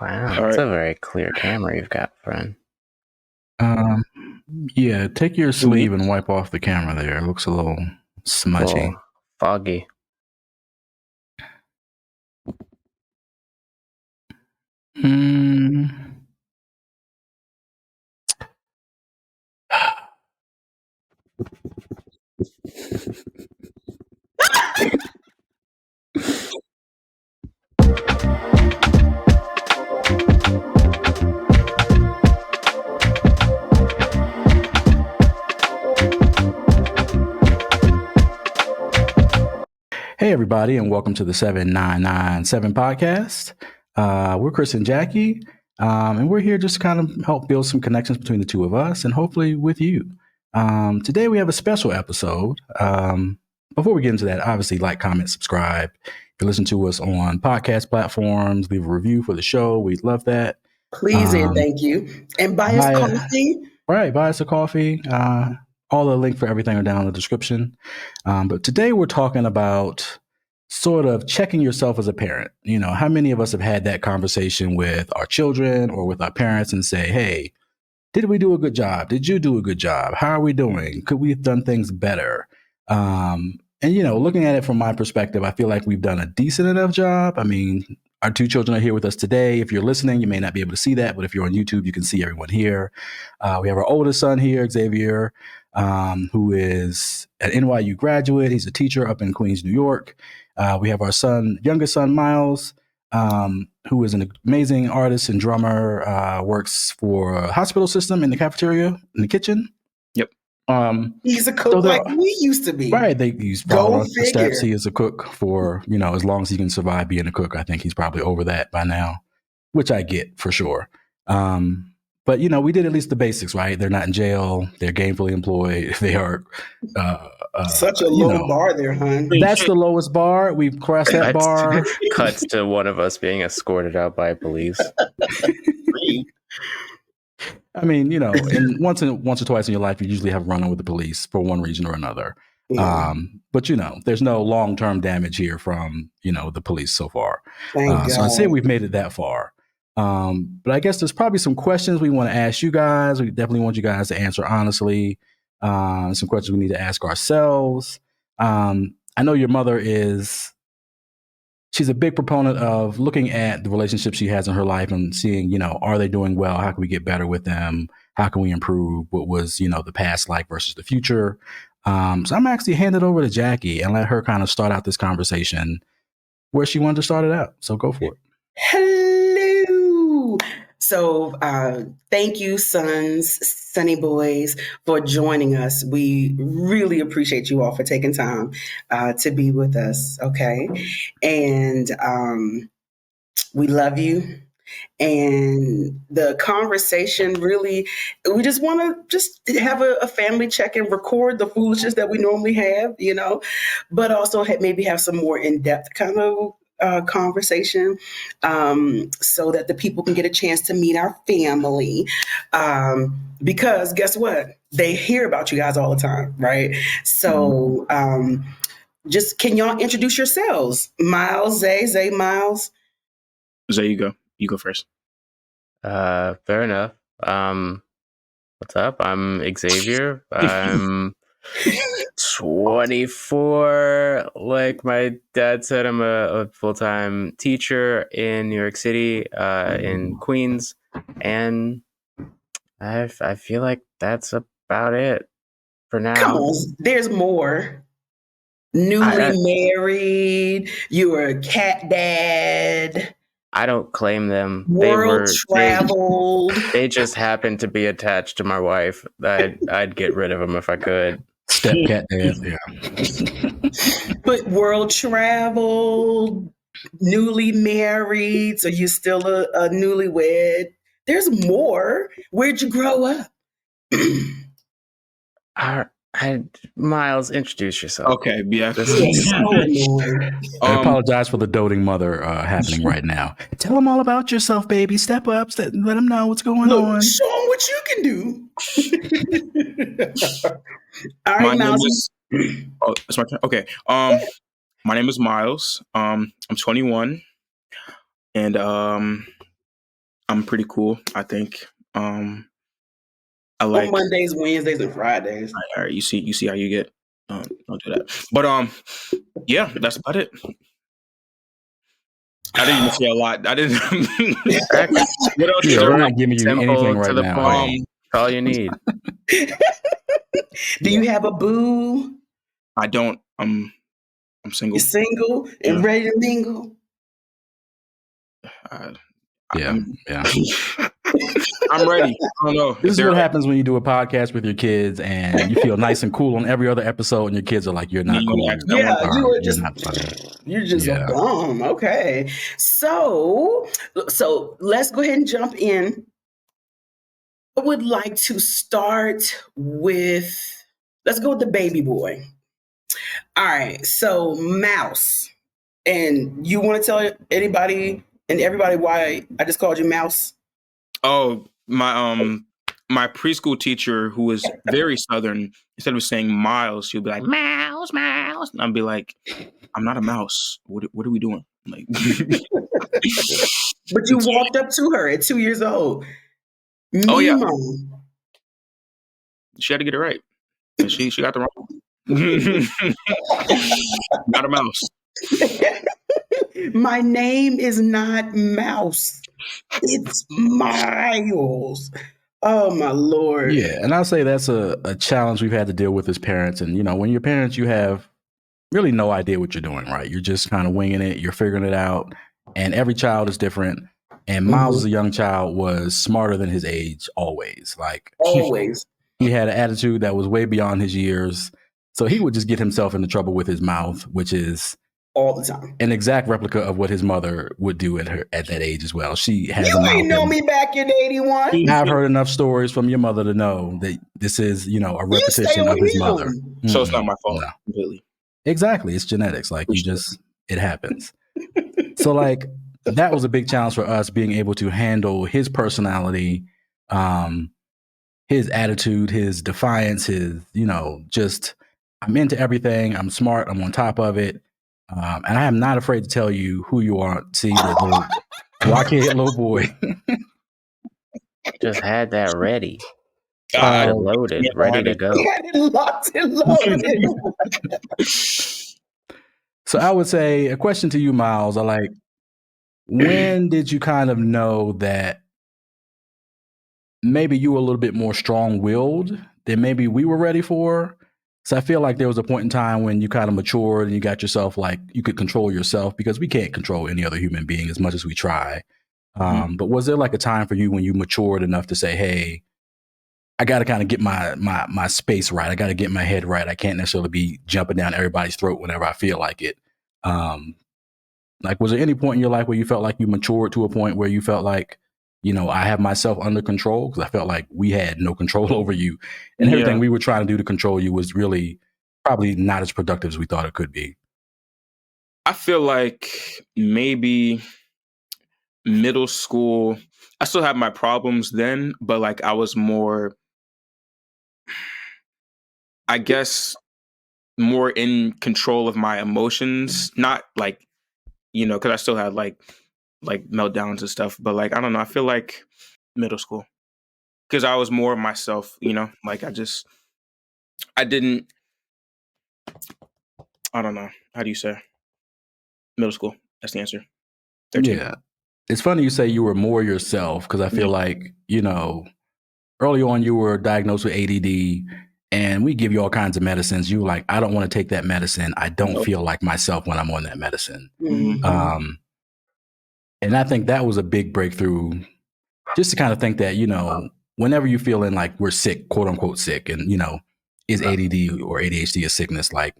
Wow, All that's right. a very clear camera you've got, friend. Um, yeah, take your sleeve and wipe off the camera there. It looks a little smudgy. Oh, foggy. Hmm. Hey, everybody, and welcome to the 7997 podcast. We're Chris and Jackie, and we're here just to kind of help build some connections between the two of us and hopefully with you. Today, we have a special episode. Before we get into that, obviously, like, comment, subscribe. If you listen to us on podcast platforms, leave a review for the show. We'd love that. Please and thank you. And buy us coffee. Right, buy us a coffee. All the link for everything are down in the description. But today we're talking about sort of checking yourself as a parent. You know, how many of us have had that conversation with our children or with our parents and say, hey, did we do a good job? Did you do a good job? How are we doing? Could we have done things better? And, you know, looking at it from my perspective, I feel like we've done a decent enough job. I mean, our two children are here with us today. If you're listening, you may not be able to see that, but if you're on YouTube, you can see everyone here. We have our oldest son here, Xavier, who is an NYU graduate. He's a teacher up in Queens, New York. We have our youngest son, Miles, who is an amazing artist and drummer, works for a hospital system in the cafeteria, in the kitchen. Yep. He's a cook like we used to be. Right. He's following our steps. He is a cook for, you know, as long as he can survive being a cook. I think he's probably over that by now, which I get for sure. But, you know, we did at least the basics, right? They're not in jail. They're gainfully employed. They are such a low bar there, hon. That's the lowest bar. We've crossed that bar. Cuts to one of us being escorted out by police. I mean, you know, once or twice in your life, you usually have run-in with the police for one reason or another. Yeah. But, you know, there's no long-term damage here from, you know, the police so far. Thank God. So I'd say we've made it that far. But I guess there's probably some questions we want to ask you guys. We definitely want you guys to answer honestly. Some questions we need to ask ourselves. I know your mother she's a big proponent of looking at the relationships she has in her life and seeing, you know, are they doing well? How can we get better with them? How can we improve what was, you know, the past like versus the future? So I'm actually hand it over to Jackie and let her kind of start out this conversation where she wanted to start it out. So go for it. Hello. So thank you, Sunny Boys, for joining us. We really appreciate you all for taking time to be with us, okay? And we love you. And the conversation really, we just want to just have a family check and record the foolishness that we normally have, you know, but also maybe have some more in-depth kind of conversation so that the people can get a chance to meet our family. Because guess what? They hear about you guys all the time, right? So just can y'all introduce yourselves? Miles, Zay, Miles. Zay, you go. You go first. Fair enough. What's up? I'm Xavier. I'm 24. Like my dad said, I'm a full-time teacher in New York City, in Queens, and I feel like that's about it for now. Come on, there's more. Newly married. You were a cat dad. I don't claim them. World traveled. They just happened to be attached to my wife. I'd get rid of them if I could. Stepcat dad, yeah. But world traveled, newly married, so you're still a newlywed. There's more. Where'd you grow up? Miles, introduce yourself. Okay, yeah. I apologize for the doting mother happening right now. Tell them all about yourself, baby. Step up. Let them know what's going on. Show them what you can do. All right, Miles. It's my turn. Okay. My name is Miles. I'm 21, and I'm pretty cool, I think. I On like. Mondays, Wednesdays, and Fridays. All right, you see how you get. Don't do that. But yeah, that's about it. I didn't even say a lot. I didn't. What else is Yeah, we're there? not giving you anything Simple right to the now. point. That's all you need. Do you have a boo? I don't. I'm single. You're single and Yeah. ready to mingle? Uh, Yeah, yeah. I'm ready. I don't know. This is what happens when you do a podcast with your kids and you feel nice and cool on every other episode, and your kids are like, "You're not cool. Yeah, you were You're just not funny." you're just Yeah. a bum. Okay. So let's go ahead and jump in. I would like to start with, let's go with the baby boy. All right. So Mouse. And you want to tell anybody and everybody why I just called you Mouse? Oh, my preschool teacher, who was very southern, instead of saying Miles, she'd be like Mouse, Mouse. And I'd be like, I'm not a mouse. What are we doing? Like, But you walked up to her at 2 years old. Oh, yeah. Mimo. she had to get it right. And she got the wrong one. Not a mouse. My name is not Mouse. It's Miles. Oh my Lord. Yeah, and I'll say that's a challenge we've had to deal with as parents. And when you're parents, you have really no idea what you're doing, right? You're just kind of winging it. You're figuring it out, and every child is different. And Miles, as a young child, was smarter than his age always. Like Always. he had an attitude that was way beyond his years, so he would just get himself into trouble with his mouth, which is all the time. An exact replica of what his mother would do at that age as well. She has You ain't know me back in 81. I've heard enough stories from your mother to know that this is, a repetition of his mother. So it's not my fault. No. Completely. Exactly. It's genetics. Like it happens. So like that was a big challenge for us, being able to handle his personality, his attitude, his defiance, his, just I'm into everything. I'm smart. I'm on top of it. And I am not afraid to tell you who you are. See, the little blockhead little boy. Just had that ready. God. Loaded, ready to go. Had it locked and loaded. So I would say a question to you, Miles, are like, when did you kind of know that maybe you were a little bit more strong-willed than maybe we were ready for? So I feel like there was a point in time when you kind of matured and you got yourself like you could control yourself, because we can't control any other human being as much as we try. But was there like a time for you when you matured enough to say, hey, I got to kind of get my space right. I got to get my head right. I can't necessarily be jumping down everybody's throat whenever I feel like it. Like, was there any point in your life where you felt like you matured to a point where you felt like, I have myself under control? Because I felt like we had no control over you, and everything we were trying to do to control you was really probably not as productive as we thought it could be. I feel like maybe middle school, I still had my problems then, but like I was more, I guess, more in control of my emotions. Not like, because I still had like meltdowns and stuff, but like, I don't know. I feel like middle school, because I was more myself, like I don't know. How do you say? Middle school. That's the answer. 13. Yeah. It's funny you say you were more yourself, because I feel like, early on you were diagnosed with ADD and we give you all kinds of medicines. You were like, I don't want to take that medicine. I don't feel like myself when I'm on that medicine. Mm-hmm. And I think that was a big breakthrough, just to kind of think that, whenever you're feeling like we're sick, quote unquote sick, and, is ADD or ADHD a sickness? Like,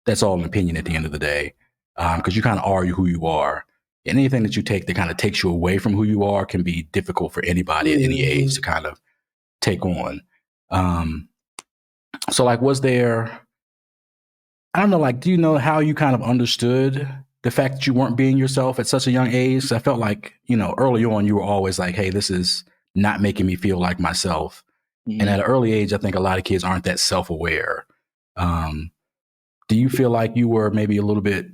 that's all an opinion at the end of the day, because you kind of are who you are. And anything that you take that kind of takes you away from who you are can be difficult for anybody at any age to kind of take on. So like, was there, I don't know, like, do you know how you kind of understood the fact that you weren't being yourself at such a young age? I felt like, early on you were always like, hey, this is not making me feel like myself. And at an early age, I think a lot of kids aren't that self-aware. Do you feel like you were maybe a little bit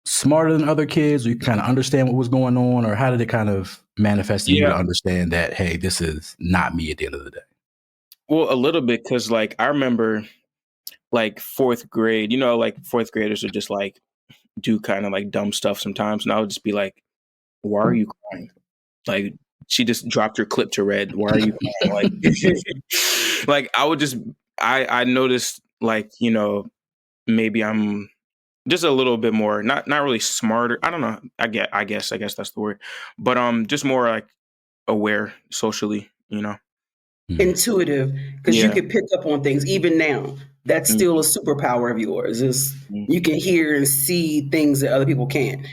smarter than other kids, or you kind of understand what was going on, or how did it kind of manifest in you to Yeah. understand that, hey, this is not me at the end of the day? Well, a little bit, because like I remember like fourth grade, like fourth graders would just like do kind of like dumb stuff sometimes. And I would just be like, why are you crying? Like, she just dropped her clip to red. Why are you crying? Like, like I would just, I noticed like, maybe I'm just a little bit more, not really smarter. I don't know. I guess that's the word, but just more like aware socially. Intuitive, because you Yeah. can pick up on things even now. That's Mm, still a superpower of yours. Is mm. you can hear and see things that other people can't.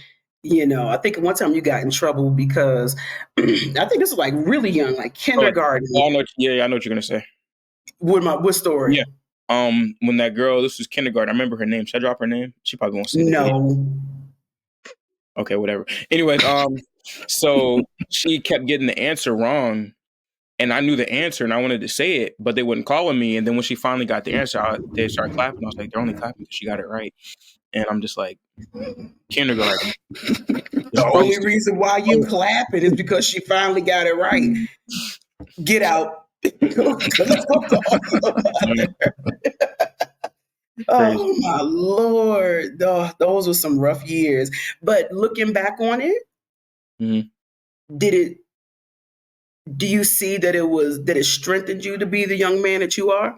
I think one time you got in trouble because I think this was like really young, like Oh, kindergarten. I know. Yeah, I know what you're gonna say. What story? Yeah. When that girl, this was kindergarten. I remember her name. Should I drop her name? She probably won't see the video. No. Okay, whatever. Anyways, so she kept getting the answer wrong, and I knew the answer, and I wanted to say it, but they wouldn't call on me. And then when she finally got the answer, they started clapping. I was like, they're only clapping because she got it right. And I'm just like, kindergarten. This The is probably only reason why you clapping is because she finally got it right. Get out. Let's go talk about it. crazy. Oh my Lord. Oh, those were some rough years. But looking back on it, Mhm. did it do you see that it strengthened you to be the young man that you are?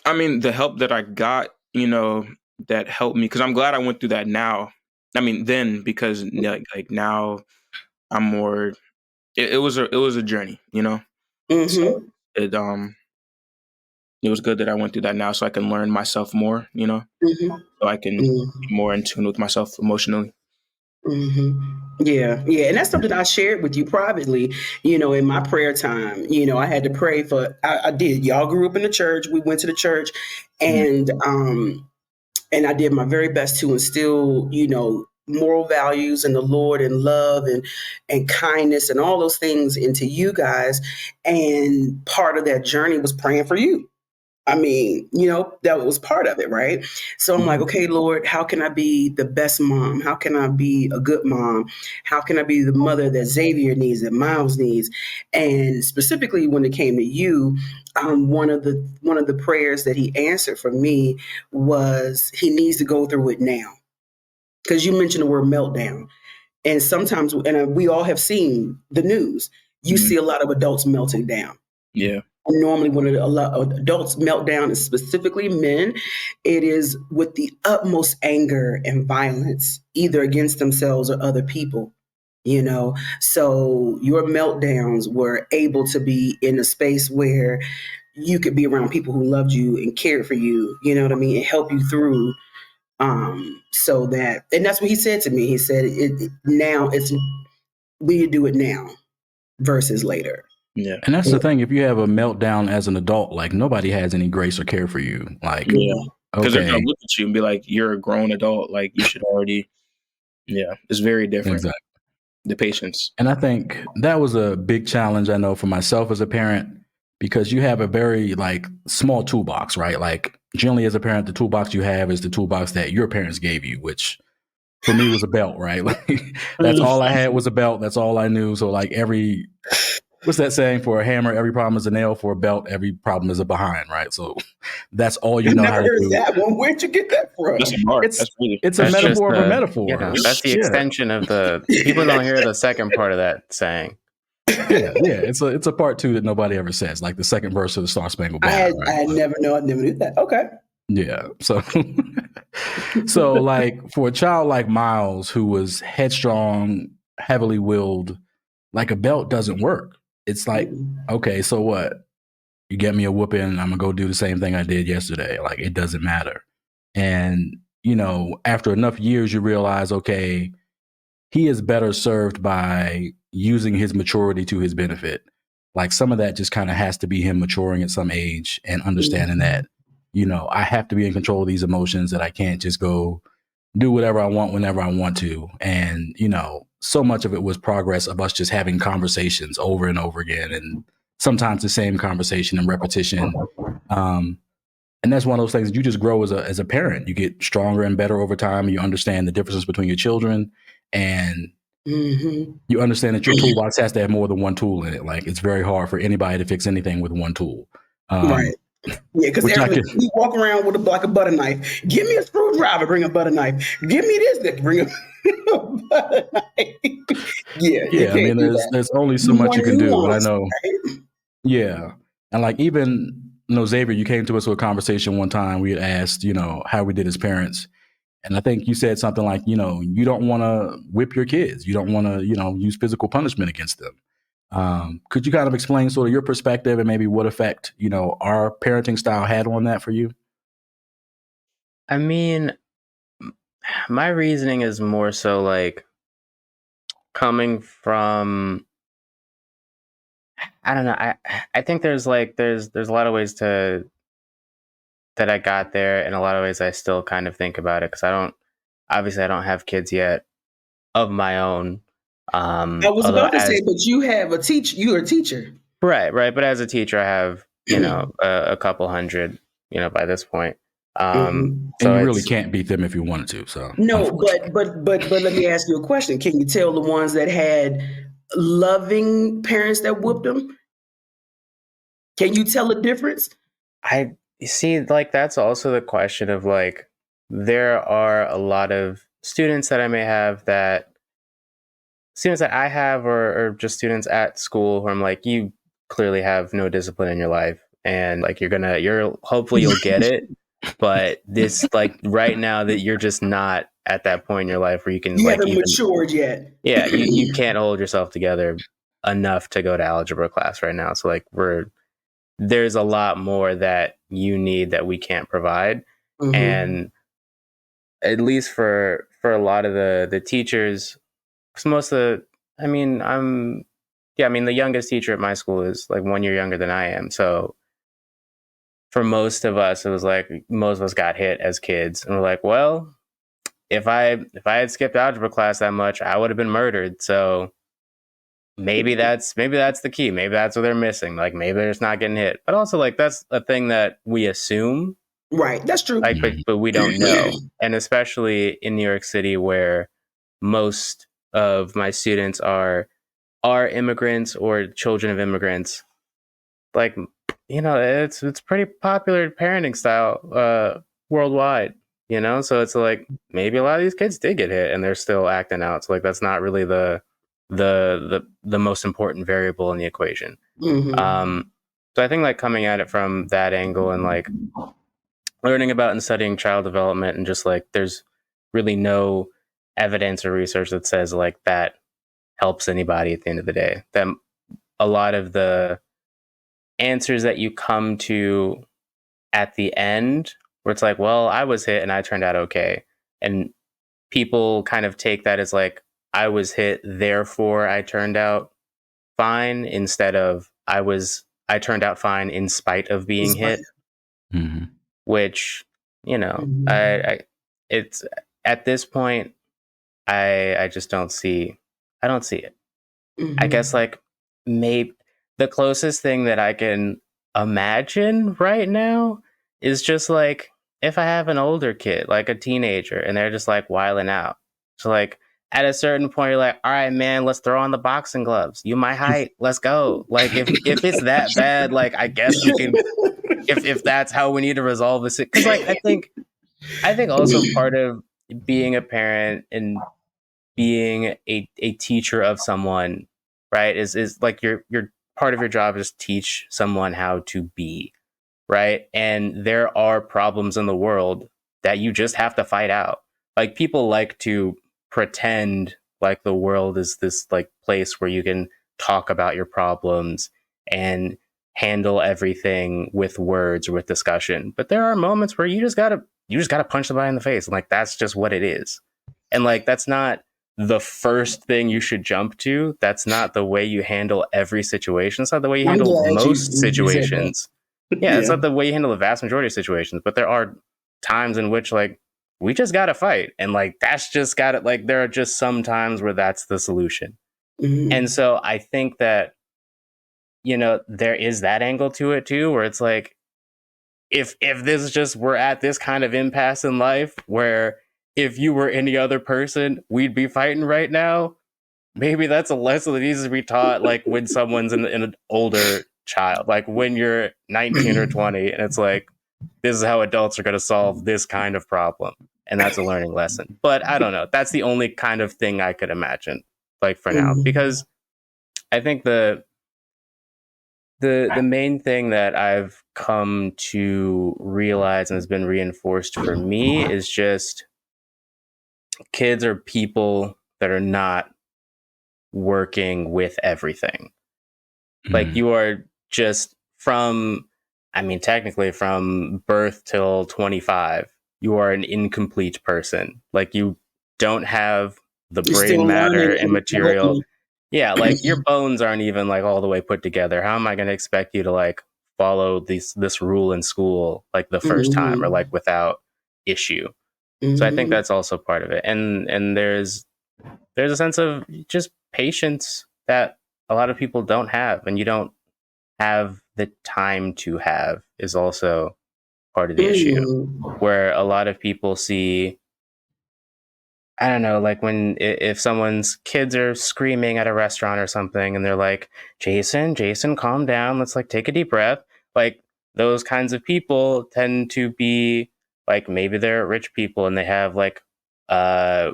I mean, the help that I got, that helped me, because I'm glad I went through that now. I mean, then, because like now I'm more. It was a journey, So Mm-hmm. it was good that I went through that now, so I can learn myself more, Mm-hmm. so I can be more in tune with myself emotionally. Yeah, yeah, and that's something I shared with you privately. In my prayer time, I had to pray for. I did. Y'all grew up in the church. We went to the church, Mhm. and I did my very best to instill, moral values and the Lord and love and kindness and all those things into you guys. And part of that journey was praying for you. I mean, that was part of it, right? So I'm like, Mhm. okay, Lord, how can I be the best mom? How can I be a good mom? How can I be the mother that Xavier needs, that Miles needs? And specifically when it came to you, one of the prayers that he answered for me was he needs to go through it now. Because you mentioned the word meltdown. And sometimes, and we all have seen the news, you Mhm. see a lot of adults melting down. Yeah. Normally, when a lot of adults melt down, and specifically men, it is with the utmost anger and violence, either against themselves or other people. So your meltdowns were able to be in a space where you could be around people who loved you and cared for you. You know what I mean, and help you through. So that, and that's what he said to me. He said, "Now it's we do it now versus later." Yeah. And that's the thing. If you have a meltdown as an adult, like nobody has any grace or care for you. Like, Yeah. Because they're okay, gonna look at you and be like, "You're a grown adult. Like, you should already." Yeah, it's very different. exactly. The patience. And I think that was a big challenge I know for myself as a parent, because you have a very like small toolbox, right? Like generally as a parent, the toolbox you have is the toolbox that your parents gave you, which for me was a belt, right? Like that's all I had was a belt. That's all I knew. So like what's that saying? For a hammer, every problem is a nail. For a belt, every problem is a behind, right? So that's all you I know how never to heard do. that one. Where'd you get that That's from? a bar. It's That's really. it's a That's just metaphor of a the metaphor. that's the Yeah. extension of the people don't hear the second part of that saying. Yeah. It's a part two that nobody ever says, like the second verse of the Star Spangled I Banner, had right? I had never know I never knew that. Okay. Yeah. So so like for a child like Miles, who was headstrong, heavily willed, like a belt doesn't work. It's like, okay, so what? You get me a whooping, I'm gonna go do the same thing I did yesterday. Like it doesn't matter. And after enough years, you realize, okay, he is better served by using his maturity to his benefit. Like some of that just kind of has to be him maturing at some age and understanding that, I have to be in control of these emotions, that I can't just go do whatever I want whenever I want to. And, so much of it was progress of us just having conversations over and over again. And sometimes the same conversation and repetition. Um, And that's one of those things that you just grow as a parent. You get stronger and better over time. You understand the differences between your children, and you understand that your toolbox has to have more than one tool in it. Like, it's very hard for anybody to fix anything with one tool. Right. Yeah, because Which I everything can, we walk around with like a butter knife. Give me a screwdriver, bring a butter knife. Give me this, bring a butter knife. Yeah, you yeah, I can't mean, do that. there's only so You much want you can do. But I nuance, know, right? yeah, and like, even Xavier, you came to us with a conversation one time. We had asked, how we did as parents, and I think you said something like, you don't want to whip your kids. You don't want to, use physical punishment against them. Could you kind of explain sort of your perspective and maybe what effect, our parenting style had on that for you? I mean, my reasoning is more so like coming from, I don't know. I think there's a lot of ways that I got there, and a lot of ways I still kind of think about it, because I don't have kids yet of my own. I was Although about to say, as but you have a teach. You're a teacher. right, but as a teacher, I have a couple hundred, by this point. And So you really it's can't beat them if you wanted to. So, No, unfortunately. but let me ask you a question. Can you tell the ones that had loving parents that whooped them? Can you tell the difference? I you see, like, that's also the question of, like, there are a lot of students that I have, or just students at school, who I'm like, you clearly have no discipline in your life, and like hopefully you'll get it, but this, like, right now, that you're just not at that point in your life where you can, You like, haven't even, matured yet. yeah, you can't hold yourself together enough to go to algebra class right now. So, like, there's a lot more that you need that we can't provide. And at least for a lot of the teachers, because most of the, I mean, the youngest teacher at my school is like 1 year younger than I am. So for most of us, it was like most of us got hit as kids, and we're like, well, if I had skipped algebra class that much, I would have been murdered. So maybe that's the key. Maybe that's what they're missing. Like, maybe they're just not getting hit. But also, like, that's a thing that we assume, Right, that's true. like, but we don't know. And especially in New York City, where most of my students are immigrants or children of immigrants, like, it's pretty popular parenting style worldwide, so it's like, maybe a lot of these kids did get hit and they're still acting out. So, like, that's not really the most important variable in the equation. So I think, like, coming at it from that angle, and like learning about and studying child development, and just like, there's really no evidence or research that says, like, that helps anybody at the end of the day. That a lot of the answers that you come to at the end, where it's like, well, I was hit and I turned out okay, and people kind of take that as like, I was hit, therefore I turned out fine, instead of I turned out fine in spite of being hit. Which, I it's at this point, I just I don't see it. I guess, like, maybe the closest thing that I can imagine right now is just like, if I have an older kid, like a teenager, and they're just like wilding out. So, like, at a certain point, you're like, all right, man, let's throw on the boxing gloves. You my height, let's go. Like, if it's that bad, like, I guess we can, if that's how we need to resolve this, because, like, I think also part of being a parent and being a teacher of someone, right, is like, your part of your job is teach someone how to be, right. And there are problems in the world that you just have to fight out. Like, people like to pretend like the world is this, like, place where you can talk about your problems and handle everything with words or with discussion, but there are moments where you just gotta punch somebody in the face, and, like, that's just what it is. And, like, that's not the first thing you should jump to. That's not the way you handle every situation. It's not the way you I'm handle glad most you said that. situations. Yeah, it's Yeah. not the way you handle the vast majority of situations. But there are times in which, like, we just gotta fight, and, like, that's just gotta, like, there are just some times where that's the solution. And so I think that, there is that angle to it too, where it's like, if this is just we're at this kind of impasse in life where if you were any other person, we'd be fighting right now. Maybe that's a lesson that needs to be taught, like when someone's in an older child, like when you're 19 or 20, and it's like, this is how adults are going to solve this kind of problem. And that's a learning lesson. But I don't know. That's the only kind of thing I could imagine, like for now, because I think the main thing that I've come to realize and has been reinforced for me is just kids are people that are not working with everything. Like you are just technically from birth till 25, you are an incomplete person. Like you don't have the You're brain still matter learning and and material. developing. Yeah, like your bones aren't even like all the way put together. How am I going to expect you to like follow this rule in school like the first time or like without issue? So I think that's also part of it. And there's a sense of just patience that a lot of people don't have, and you don't have the time to have is also part of the issue, where a lot of people see, I don't know, like when if someone's kids are screaming at a restaurant or something and they're like, Jason, calm down, let's like take a deep breath. Like those kinds of people tend to be like, maybe they're rich people and they have like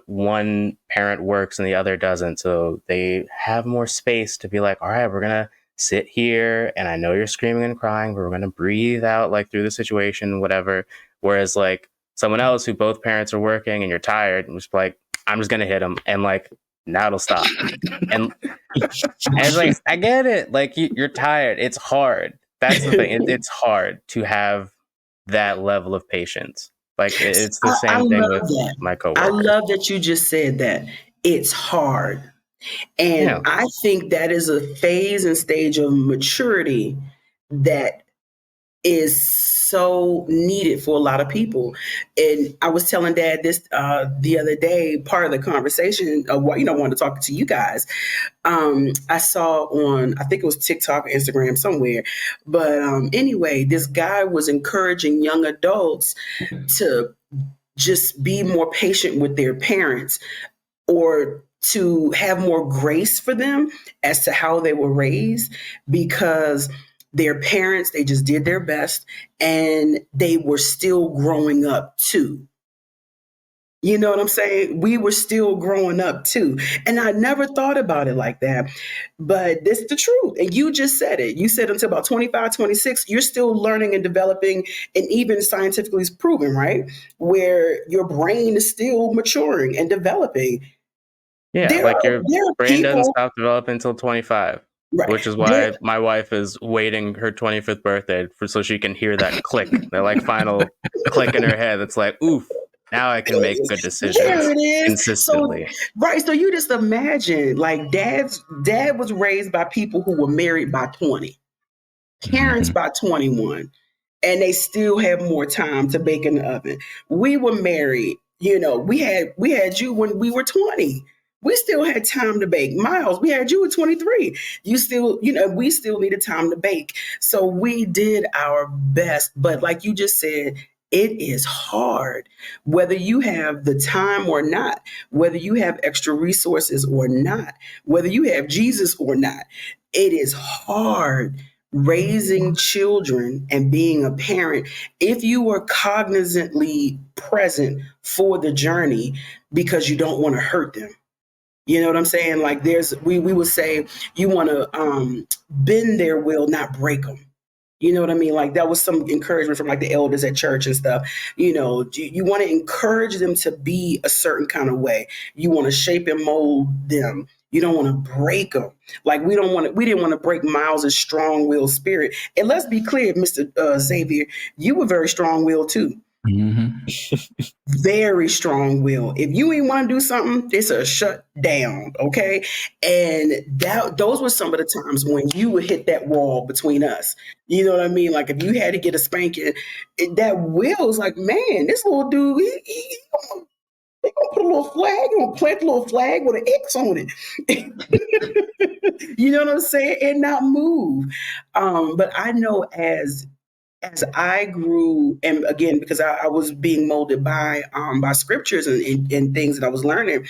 one parent works and the other doesn't, so they have more space to be like, all right, we're gonna sit here and I know you're screaming and crying, but we're gonna breathe out like through the situation, whatever. Whereas like someone else who both parents are working and you're tired and just like, I'm just gonna hit him and like now it'll stop. and it's like, I get it, like you're tired, it's hard. That's the thing, it's hard to have that level of patience. Like it's the I same thing love with that. my I coworkers. love that you just said that. It's hard. And Yeah. I think that is a phase and stage of maturity that is so needed for a lot of people. And I was telling Dad this the other day, part of the conversation of what, wanted to talk to you guys. I saw on, I think it was TikTok or Instagram somewhere. But anyway, this guy was encouraging young adults to just be more patient with their parents, or to have more grace for them as to how they were raised, because their parents, they just did their best and they were still growing up too. You know what I'm saying? We were still growing up too. And I never thought about it like that. But this is the truth. And you just said it. You said until about 25, 26, you're still learning and developing, and even scientifically is proven, right? Where your brain is still maturing and developing. Yeah, There like are your there are brain doesn't people, stop developing until 25, right? which is There, why my wife is waiting her 25th birthday so she can hear that click, that like final click in her head. That's like, oof, now I can make good there decisions it is. So consistently. right, so you just imagine, like dad was raised by people who were married by 20, parents by 21, and they still have more time to bake in the oven. We were married, we had you when we were 20. We still had time to bake. Miles, we had you at 23. You still, we still needed time to bake. So we did our best. But like you just said, it is hard, whether you have the time or not, whether you have extra resources or not, whether you have Jesus or not. It is hard raising children and being a parent if you are cognizantly present for the journey, because you don't want to hurt them. You know what I'm saying? Like we would say, you want to bend their will, not break them. You know what I mean? Like that was some encouragement from like the elders at church and stuff. You want to encourage them to be a certain kind of way. You want to shape and mold them. You don't want to break them. Like we didn't want to break Miles's strong-willed spirit. And let's be clear, Mr. Xavier, you were very strong-willed too. Very strong will. If you ain't want to do something, it's a shut down, okay? And those were some of the times when you would hit that wall between us. You know what I mean? Like if you had to get a spanking, that will's like, man, this little dude, he gonna put a little flag, he gonna plant a little flag with an X on it. You know what I'm saying? And not move. But I know as I grew, and again, because I was being molded by scriptures and things that I was learning,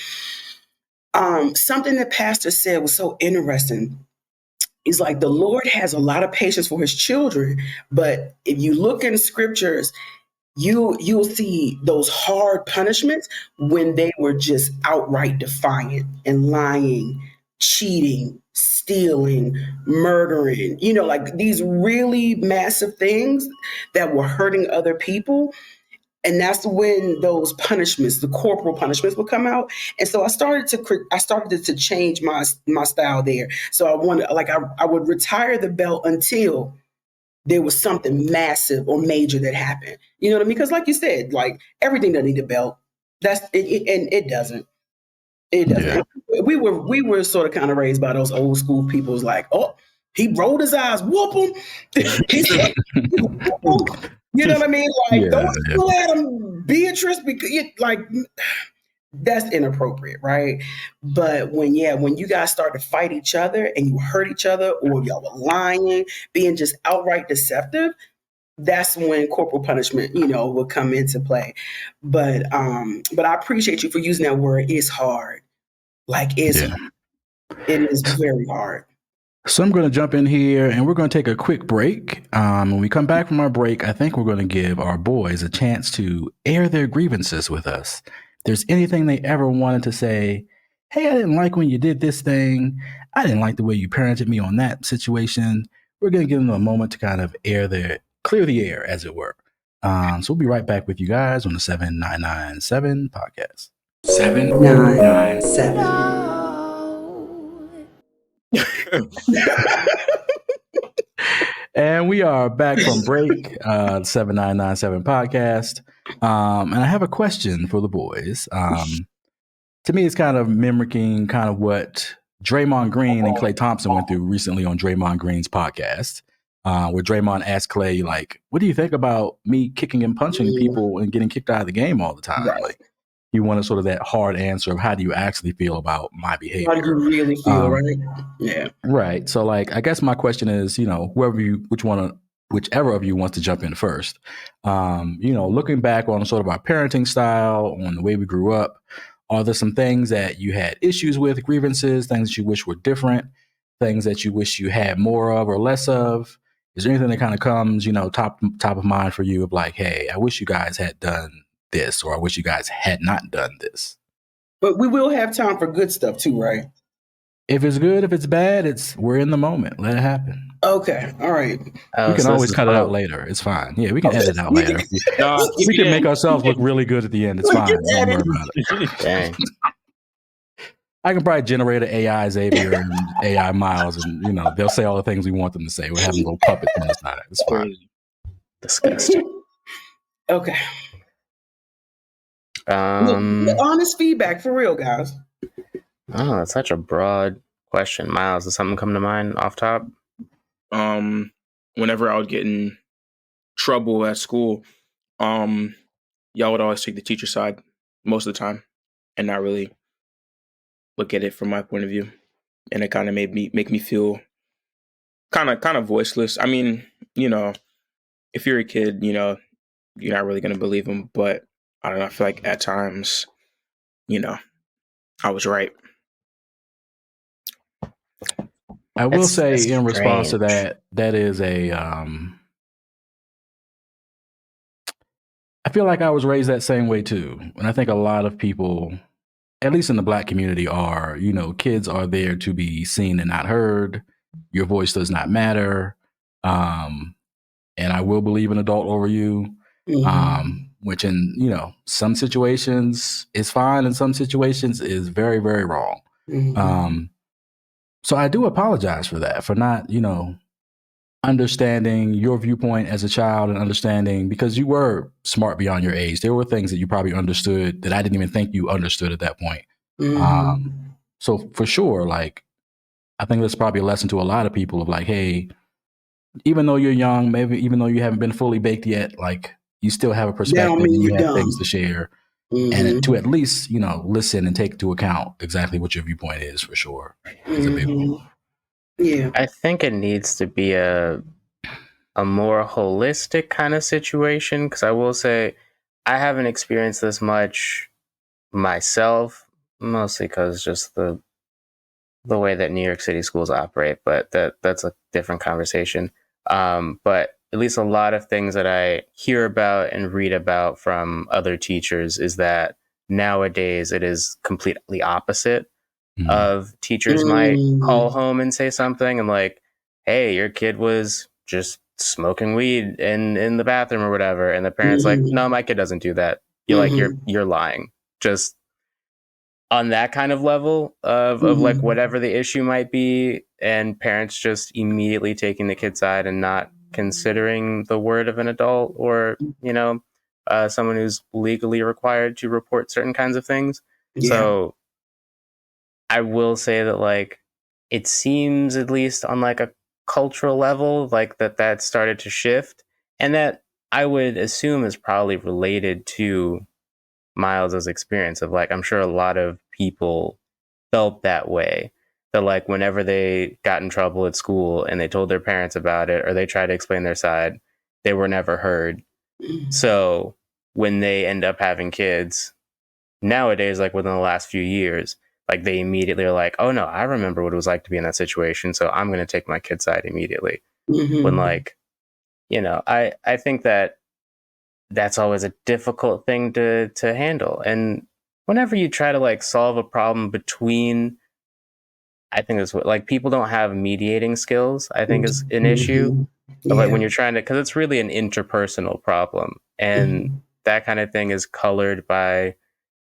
something that Pastor said was so interesting. He's like, the Lord has a lot of patience for his children, but if you look in scriptures, you'll see those hard punishments when they were just outright defiant and lying, cheating, stealing, murdering, like these really massive things that were hurting other people. And that's when those punishments, the corporal punishments, would come out. And so I started to change my style there. So I would retire the belt until there was something massive or major that happened. You know what I mean? Because like you said, like everything doesn't need a belt. That's it, and it doesn't. It doesn't. Yeah. We were sort of kind of raised by those old school people's like, oh, he rolled his eyes, whoop him. He said, whoop him. You know what I mean? Like, Yeah, don't yeah. go at him, Beatrice, because that's inappropriate, right? But when you guys start to fight each other and you hurt each other, or y'all were lying, being just outright deceptive, that's when corporal punishment, will come into play. But I appreciate you for using that word. It's hard. Like Yeah. it is very hard. So I'm going to jump in here and we're going to take a quick break. When we come back from our break, I think we're going to give our boys a chance to air their grievances with us. If there's anything they ever wanted to say, hey, I didn't like when you did this thing. I didn't like the way you parented me on that situation. We're going to give them a moment to kind of clear the air, as it were. So we'll be right back with you guys on the 7997 podcast. 797. And we are back from break, 7997 podcast. And I have a question for the boys. To me, it's kind of mimicking kind of what Draymond Green and Klay Thompson went through recently on Draymond Green's podcast, where Draymond asked Klay, like, what do you think about me kicking and punching people and getting kicked out of the game all the time? Right. Like, he wanted sort of that hard answer of how do you actually feel about my behavior? How do you really feel, right? Yeah. Right. So, like, I guess my question is, whichever of you wants to jump in first, looking back on sort of our parenting style, on the way we grew up, are there some things that you had issues with, grievances, things that you wish were different, things that you wish you had more of or less of? Is there anything that kind of comes, top of mind for you of like, hey, I wish you guys had done this, or I wish you guys had not done this? But we will have time for good stuff too, right? If it's good, if it's bad, we're in the moment. Let it happen. Okay. All right. We can always cut it out later. It's fine. Yeah, we can edit it out We later. No, We can make ourselves look really good at the end. It's fine. Don't worry about it. Dang. I can probably generate an AI Xavier and AI Miles, and they'll say all the things we want them to say. We'll have them little puppets on the side. It's fine. Disgusting. Okay. Oh, Honest feedback for real, guys. that's such a broad question. Miles, does something come to mind off top? Whenever I would get in trouble at school, y'all would always take the teacher side most of the time and not really look at it from my point of view. And it kind of make me feel kind of voiceless. I mean, if you're a kid, you're not really going to believe them, but I don't know. I feel like at times, I was right. I will That's say in response to strange. that is I feel like I was raised that same way too. And I think a lot of people, at least in the Black community, are, kids are there to be seen and not heard. Your voice does not matter. And I will believe an adult over you. Which in, some situations is fine, and some situations is very, very wrong. So I do apologize for that, for not, understanding your viewpoint as a child and understanding, because you were smart beyond your age. There were things that you probably understood that I didn't even think you understood at that point. So for sure, like, I think that's probably a lesson to a lot of people of like, hey, even though you're young, maybe even though you haven't been fully baked yet, like, you still have a perspective and you have things to share. And to at least, listen and take into account exactly what your viewpoint is, for sure. Is a big one. Yeah. I think it needs to be a a more holistic kind of situation, because I will say I haven't experienced this much myself, mostly because just the way that New York City schools operate, but that's a different conversation. But at least a lot of things that I hear about and read about from other teachers is that nowadays it is completely opposite of teachers might call Mm, home and say something and like, hey, your kid was just smoking weed in the bathroom or whatever. And the parents like, no, mhm, my kid doesn't do that. You're like, mhm, you're lying. Just on that kind of level of like mhm. whatever the issue might be, and parents just immediately taking the kid's side and not considering the word of an adult or someone who's legally required to report certain kinds of things. Yeah. So I will say that like it seems, at least on like a cultural level, like that started to shift, and that I would assume is probably related to Miles's experience of like, I'm sure a lot of people felt that way, that like whenever they got in trouble at school and they told their parents about it or they tried to explain their side, they were never heard. So when they end up having kids nowadays, like within the last few years, like they immediately are like, oh no, I remember what it was like to be in that situation, so I'm going to take my kid's side immediately. When Mhm. like, I think that that's always a difficult thing to handle. And whenever you try to like solve a problem between, I think that's what, like, people don't have mediating skills, I think is an issue Mhm. of like when Yeah. you're trying to, because it's really an interpersonal problem, and Mhm. that kind of thing is colored by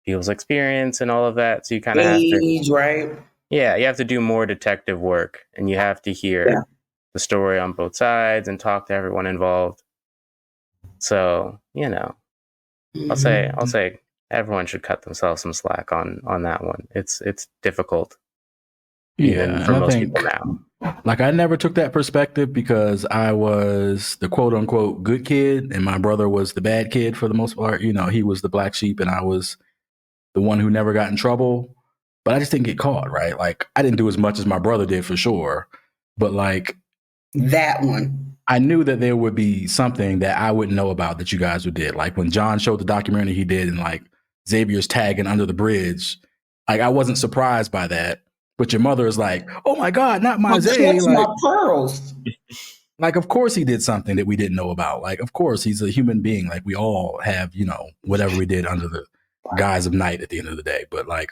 people's experience and all of that. So you kind of have to, Age, right? yeah, you have to do more detective work, and you have to Yeah. hear the story on both sides and talk to everyone involved. So, I'll Mhm. say everyone should cut themselves some slack on that one. It's difficult even Yeah, for and I most people think now. like I never took that perspective because I was the quote unquote good kid and my brother was the bad kid for the most part. You know, he was the black sheep and I was the one who never got in trouble. But I just didn't get caught, right? Like I didn't do as much as my brother did for sure. But like That one. I knew that there would be something that I wouldn't know about that you guys would did. Like when John showed the documentary he did and like Xavier's tagging under the bridge, like I wasn't surprised by that. But your mother is like, "Oh my God, not I my Zay!" clutch my pearls. Like of course he did something that we didn't know about. Like of course he's a human being. Like we all have, you know, whatever we did under the guise of night at the end of the day. But like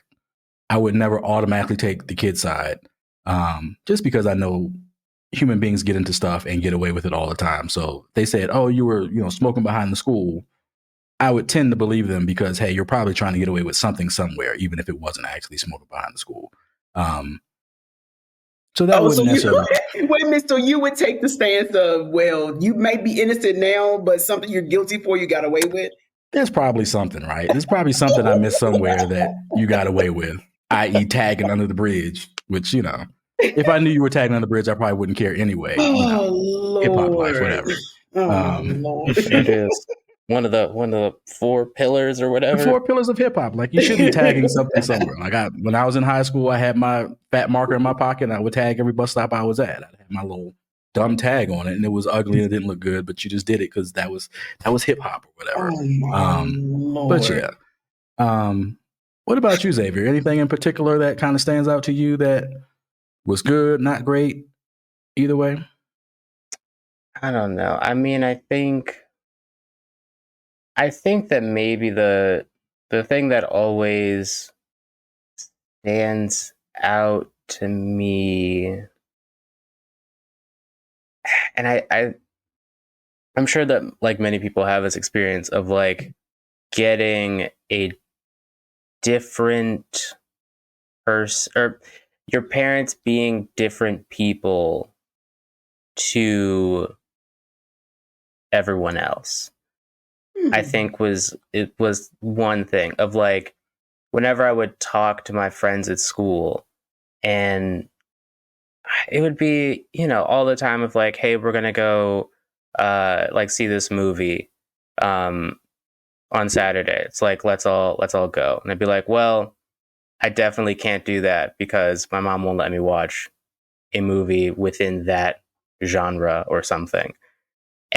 I would never automatically take the kid side, just because I know human beings get into stuff and get away with it all the time. So they said, "Oh, you were, you know, smoking behind the school." I would tend to believe them because hey, you're probably trying to get away with something somewhere, even if it wasn't actually smoking behind the school. Um, so that Oh, so wouldn't you necessarily. wait a minute. So you would take the stance of, well, you may be innocent now, but something you're guilty for, you got away with. There's probably something, right? There's probably something I missed somewhere that you got away with, i.e., tagging under the bridge. Which you know, if I knew you were tagging under the bridge, I probably wouldn't care anyway. You know, Oh hip hop life, Lord. whatever. Oh Um, Lord. It is one of the four pillars or the whatever. four pillars of hip hop. Like you should be tagging something somewhere. Like when I was in high school, I had my fat marker in my pocket, and I would tag every bus stop I was at. I had my little dumb tag on it, and it was ugly and it didn't look good, but you just did it because that was hip hop or whatever. Oh my But Lord. yeah. What about you, Xavier? Anything in particular that kind of stands out to you that was good, not great, either way? I don't know. I mean, I think that maybe the thing that always stands out to me, and I'm sure that like many people have this experience of like getting a different person, or your parents being different people to everyone else. I Hmm. think it was one thing of like whenever I would talk to my friends at school, and it would be, all the time of like, hey, we're gonna go like see this movie um on Saturday. It's like let's all go. And I'd be like, well, I definitely can't do that because my mom won't let me watch a movie within that genre or something.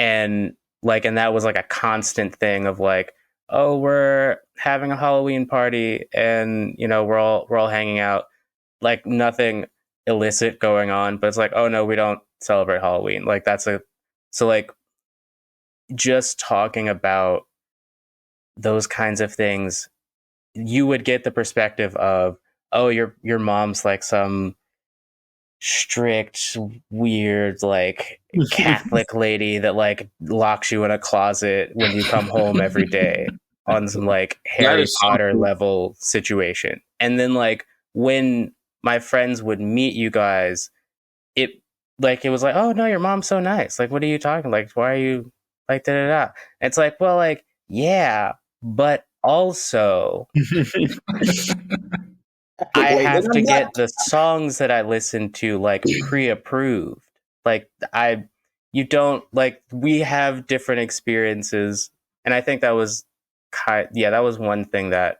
And like, and that was like a constant thing of like, oh, we're having a Halloween party and, you know, we're all hanging out, like nothing illicit going on, but it's like, oh no, we don't celebrate Halloween. Like so like just talking about those kinds of things, you would get the perspective of, oh, your mom's like some strict, weird, like Catholic lady that like locks you in a closet when you come home every day on some like That Harry is Potter something. level situation. And then like when my friends would meet you guys, it it was like, oh no, your mom's so nice. Like, what are you talking? Like, why are you like da da da? It's like, well, like, yeah, but also I Wait, then have to I'm get not. the songs that I listen to like pre-approved. Like you don't like we have different experiences, and I think that was that was one thing that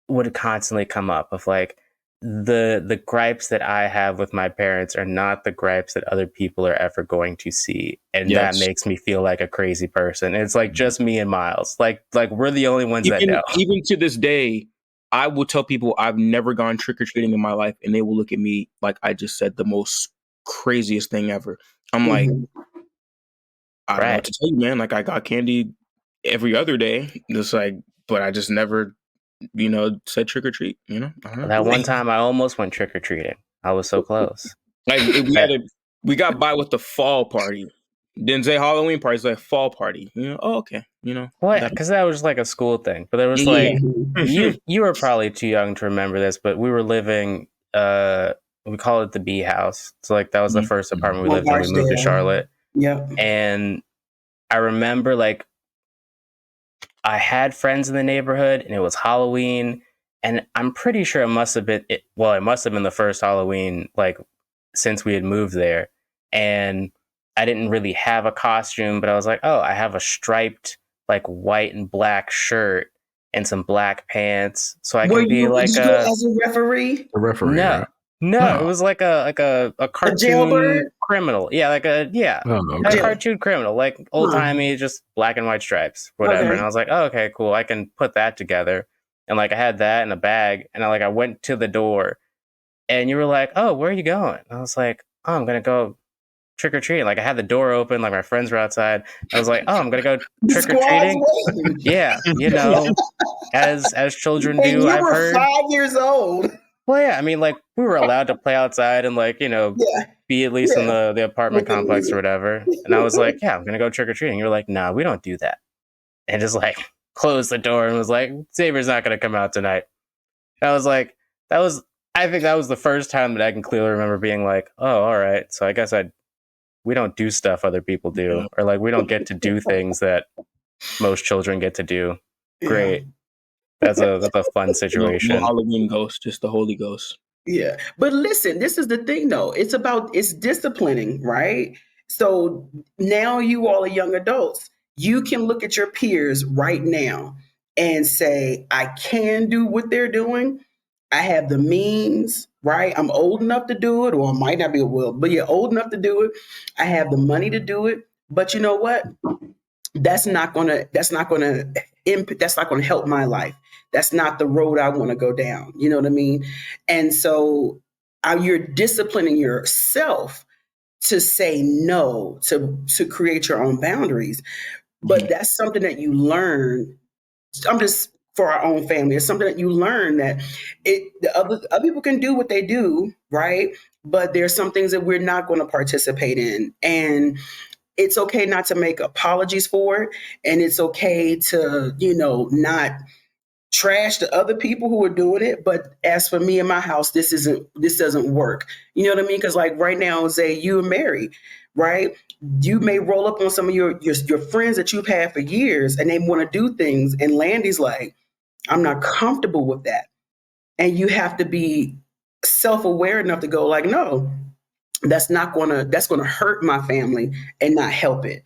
would constantly come up of like the gripes that I have with my parents are not the gripes that other people are ever going to see, and that Yes. makes me feel like a crazy person. It's like just me and Miles, like we're the only ones that know. Even to this day, I will tell people I've never gone trick or treating in my life, and they will look at me like I just said the most craziest thing ever. I'm like, Mhm. I don't know what Right. to tell you, man. Like I got candy every other day, just like, but I just never, said trick or treat. I don't know. That one time I almost went trick or treating. I was so close. Like we got by with the fall party. Didn't say Halloween party, it's like fall party. Oh, okay. What? That. Because that was like a school thing. But there was Yeah. like Mhm. you were probably too young to remember this, but we were living we call it the B house. So like that was the first apartment we On lived in. We moved to Barksdale. Charlotte, Yep. and I remember like I had friends in the neighborhood, and it was Halloween, and I'm pretty sure it must have been it must have been the first Halloween like since we had moved there, and I didn't really have a costume, but I was like, oh, I have a striped like white and black shirt and some black pants, so I can be Did like you go as a referee? The referee, no, right? no, it No. was like a A cartoon jailbird? criminal, like Oh, a okay. Jail. cartoon criminal, like old Huh. timey, just black and white stripes, whatever. And Okay. I was like, oh, okay, cool, I can put that together. And like I had that in a bag, and I went to the door, and you were like, oh, where are you going? And I was like, oh, I'm gonna go trick or treating. Like I had the door open, like my friends were outside. I was like, oh, I'm gonna go The trick or squad's treating. waiting. Yeah, as children And do, you I've were heard. 5 years old. Well, yeah, I mean, like we were allowed to play outside and Yeah. be at least in Yeah. the apartment Within complex or reason. whatever. And I was like, yeah, I'm gonna go trick or treating. You're like, nah, we don't do that. And just like closed the door and was like, Xavier's not gonna come out tonight. And I was like, that was. I think that was the first time that I can clearly remember being like, oh, all right. So I guess we don't do stuff other people do, or like we don't get to do things that most children get to do. Yeah. Great. That's a fun No situation. Halloween ghost, just the Holy Ghost. Yeah. But listen, this is the thing though. It's disciplining, right? So now you all are young adults. You can look at your peers right now and say, I can do what they're doing. I have the means, right? I'm old enough to do it, or I might not be well, but you're old enough to do it. I have the money to do it. But you know what? That's not gonna help my life. That's not the road I want to go down. You know what I mean? And so you're disciplining yourself to say no, to create your own boundaries. But that's something that you learn. I'm just for our own family. It's something that you learn that the other people can do what they do, right? But there's some things that we're not going to participate in, and it's okay not to make apologies for it, and it's okay to not trash the other people who are doing it. But as for me and my house, this doesn't work. You know what I mean? Because like right now, say you are married, right? You may roll up on some of your friends that you've had for years, and they want to do things, and Landy's like, I'm not comfortable with that, and you have to be self-aware enough to go like, no, that's gonna hurt my family and not help it.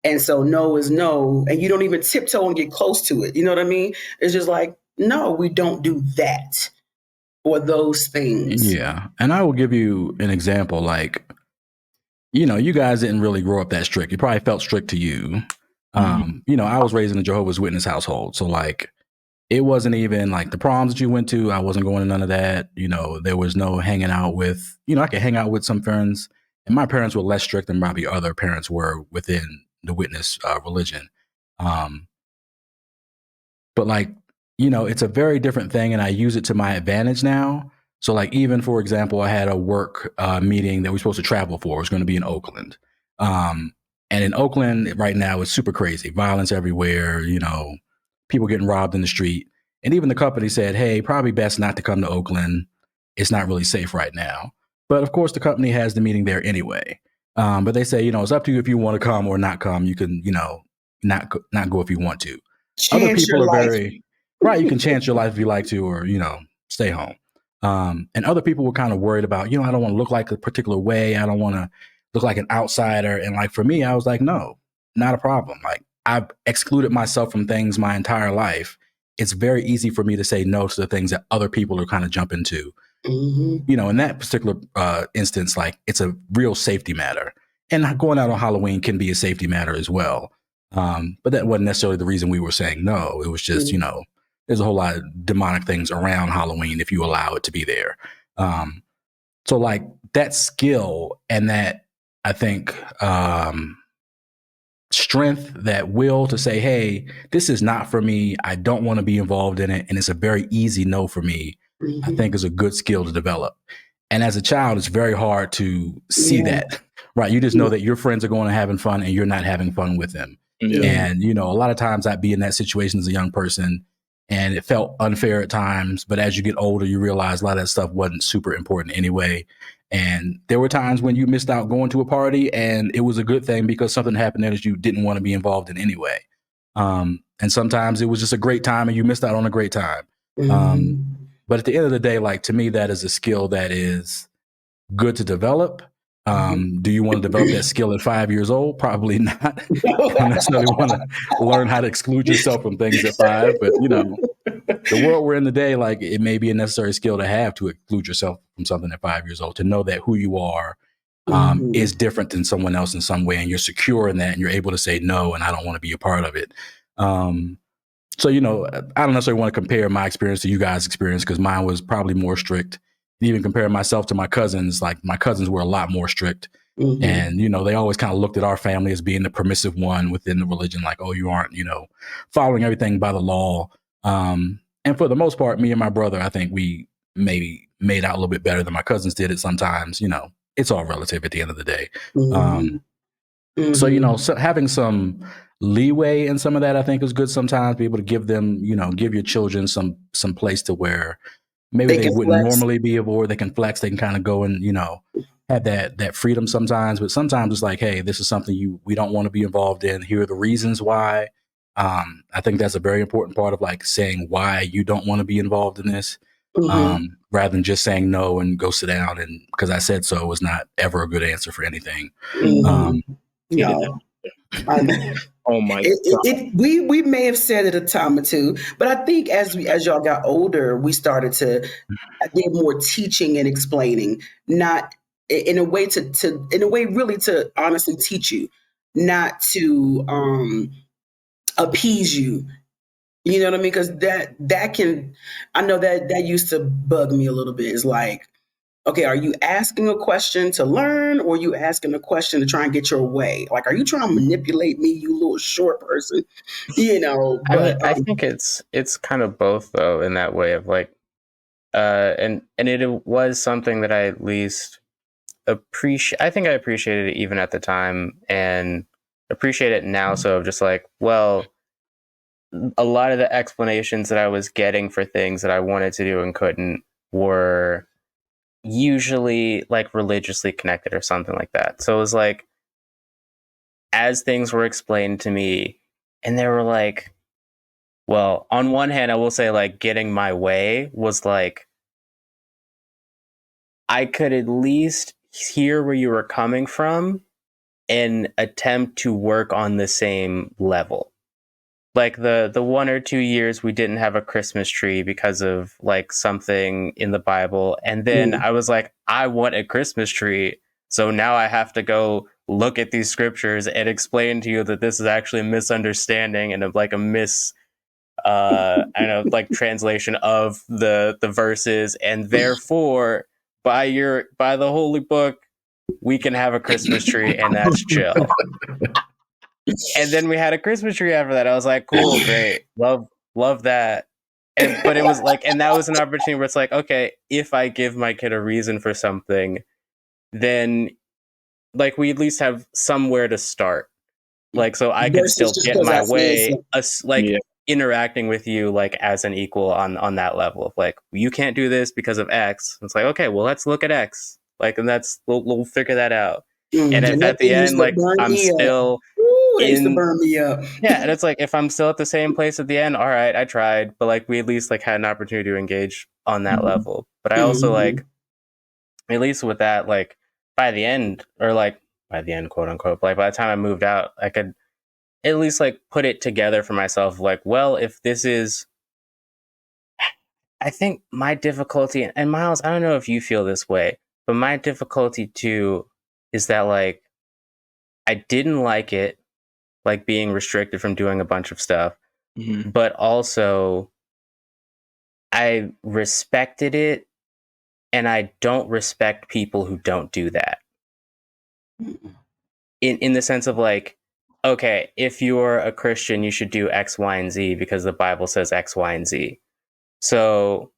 And so no is no, and you don't even tiptoe and get close to it. You know what I mean? It's just like, no, we don't do that or those things. Yeah. And I will give you an example. Like, you guys didn't really grow up that strict. It probably felt strict to you. I was raised in a Jehovah's Witness household. So like, it wasn't even like the proms that you went to. I wasn't going to none of that. There was no hanging out with, I could hang out with some friends, and my parents were less strict than probably other parents were within the witness religion. But like, it's a very different thing, and I use it to my advantage now. So like, even for example, I had a work meeting that we were supposed to travel for. It was going to be in Oakland. And in Oakland right now, it's super crazy. Violence everywhere, people getting robbed in the street. And even the company said, hey, probably best not to come to Oakland. It's not really safe right now. But of course, the company has the meeting there anyway. But they say, it's up to you if you want to come or not come. You can, not go if you want to. Other Chance people your are life. very, right. You can chance your life if you like to, or, stay home. And other people were kind of worried about, I don't want to look like a particular way. I don't want to look like an outsider. And like, for me, I was like, no, not a problem. Like, I've excluded myself from things my entire life. It's very easy for me to say no to the things that other people are kind of jumping to. In that particular instance, like, it's a real safety matter. And going out on Halloween can be a safety matter as well. But that wasn't necessarily the reason we were saying no. It was just, there's a whole lot of demonic things around Halloween if you allow it to be there. So like, that skill and that, I think, strength, that will to say, hey, this is not for me. I don't want to be involved in it. And it's a very easy no for me. I think is a good skill to develop. And as a child, it's very hard to see that, right? You just know that your friends are going and having fun and you're not having fun with them. And, a lot of times I'd be in that situation as a young person and it felt unfair at times. But as you get older, you realize a lot of that stuff wasn't super important anyway. And there were times when you missed out going to a party and it was a good thing because something happened there that you didn't want to be involved in anyway. And sometimes it was just a great time and you missed out on a great time. But at the end of the day, like, to me, that is a skill that is good to develop. Do you want to develop that skill at 5 years old? Probably not. You don't necessarily want to learn how to exclude yourself from things at 5, but the world we're in today, like, it may be a necessary skill to have to exclude yourself from something at 5 years old, to know that who you are is different than someone else in some way, and you're secure in that, and you're able to say no, and I don't want to be a part of it. So, I don't necessarily want to compare my experience to you guys' experience because mine was probably more strict. Even comparing myself to my cousins, like, my cousins were a lot more strict. And, they always kind of looked at our family as being the permissive one within the religion, like, oh, you aren't, following everything by the law. And for the most part, me and my brother, I think we maybe made out a little bit better than my cousins did it sometimes. It's all relative at the end of the day. So, having some leeway in some of that, I think, is good sometimes. Be able to give them, give your children some place to where maybe they wouldn't normally be able, or they can flex. They can kind of go and, have that freedom sometimes. But sometimes it's like, hey, this is something we don't want to be involved in. Here are the reasons why. I think that's a very important part of, like, saying why you don't want to be involved in this, rather than just saying no and go sit down. And because I said so was not ever a good answer for anything. No. Oh my God. We may have said it a time or two, but I think as y'all got older, we started to get more teaching and explaining, not in a way really to honestly teach you, not to appease you. You know what I mean? Because that can, I know that used to bug me a little bit. It's like, okay, are you asking a question to learn, or are you asking a question to try and get your way? Like, are you trying to manipulate me, you little short person? But I think it's kind of both, though, in that way of, like, and it was something that I at least appreciate. I think I appreciated it even at the time, and appreciate it now. So just like, well, a lot of the explanations that I was getting for things that I wanted to do and couldn't were usually, like, religiously connected or something like that. So it was like, as things were explained to me, and they were like, well, on one hand, I will say, like, getting my way was like, I could at least hear where you were coming from and attempt to work on the same level. Like, the 1 or 2 years we didn't have a Christmas tree because of, like, something in the Bible, and then I was like, I want a Christmas tree. So now I have to go look at these scriptures and explain to you that this is actually a misunderstanding and like a I know, like translation of the verses, and therefore by the holy book we can have a Christmas tree and that's chill. And then we had a Christmas tree after that. I was like, cool, great, love that. But it was like, and that was an opportunity where it's like, okay, if I give my kid a reason for something, then like we at least have somewhere to start. Like, so I could still Versus just get because my I said way, like Yeah. interacting with you like as an equal on that level of like, you can't do this because of X. It's like, okay, well, let's look at X. Like, and we'll figure that out. And if And that at the thing used end, to like burn I'm me up. still Ooh, it used to in, burn me up. yeah, and it's like if I'm still at the same place at the end, all right, I tried, but like we at least like had an opportunity to engage on that level. But I also like, at least with that, like by the end, or like by the end, quote unquote, like by the time I moved out, I could at least like put it together for myself. Like, well, if this is, I think my difficulty, and Miles, I don't know if you feel this way, but my difficulty too is that like I didn't like it, like being restricted from doing a bunch of stuff, but also I respected it, and I don't respect people who don't do that. In the sense of like, okay, if you're a Christian, you should do X, Y, and Z because the Bible says X, Y, and Z. So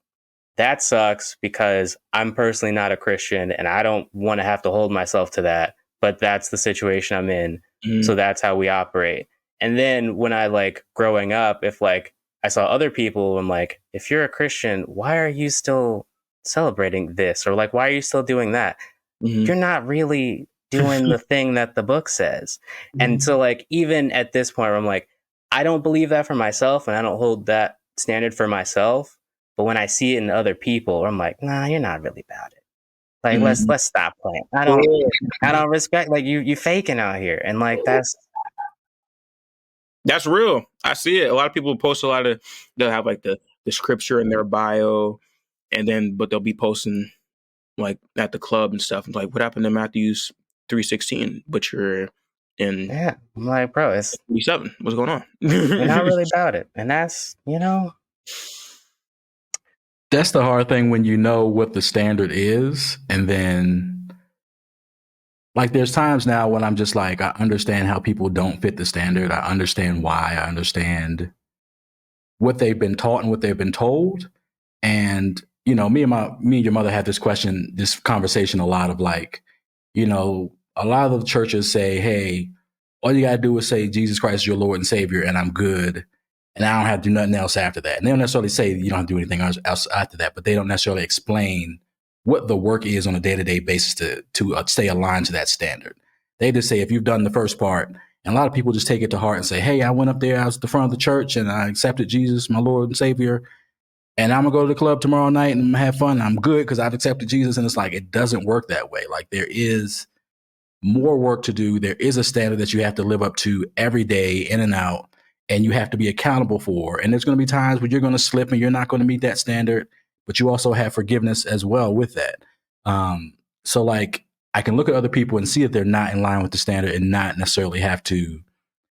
that sucks because I'm personally not a Christian and I don't want to have to hold myself to that, but that's the situation I'm in. So that's how we operate. And then when I like growing up, if like I saw other people, I'm like, if you're a Christian, why are you still celebrating this? Or like, why are you still doing that? You're not really doing the thing that the book says. And so like, even at this point where I'm like, I don't believe that for myself and I don't hold that standard for myself. But when I see it in other people, I'm like, nah, you're not really about it. Like, let's stop playing. I don't respect, like you faking out here. And like, That's real. I see it. A lot of people post a lot of, they'll have like the scripture in their bio, and then but they'll be posting like at the club and stuff. Like, what happened to Matthew's 3:16? But you're in yeah. I'm like, bro, it's 37. What's going on? you're not really about it. And that's, That's the hard thing when you know what the standard is, and then like there's times now when I'm just like, I understand how people don't fit the standard. I understand why. I understand what they've been taught and what they've been told. And me and your mother had this conversation a lot of like, a lot of the churches say, hey, all you gotta do is say Jesus Christ is your Lord and Savior, and I'm good, and I don't have to do nothing else after that. And they don't necessarily say you don't have to do anything else after that, but they don't necessarily explain what the work is on a day-to-day basis to stay aligned to that standard. They just say if you've done the first part, and a lot of people just take it to heart and say, hey, I went up there, I was at the front of the church, and I accepted Jesus, my Lord and Savior, and I'm gonna go to the club tomorrow night and have fun. And I'm good because I've accepted Jesus. And it's like, it doesn't work that way. Like there is more work to do. There is a standard that you have to live up to every day, in and out, and you have to be accountable for. And there's going to be times where you're going to slip and you're not going to meet that standard, but you also have forgiveness as well with that. So like I can look at other people and see that they're not in line with the standard and not necessarily have to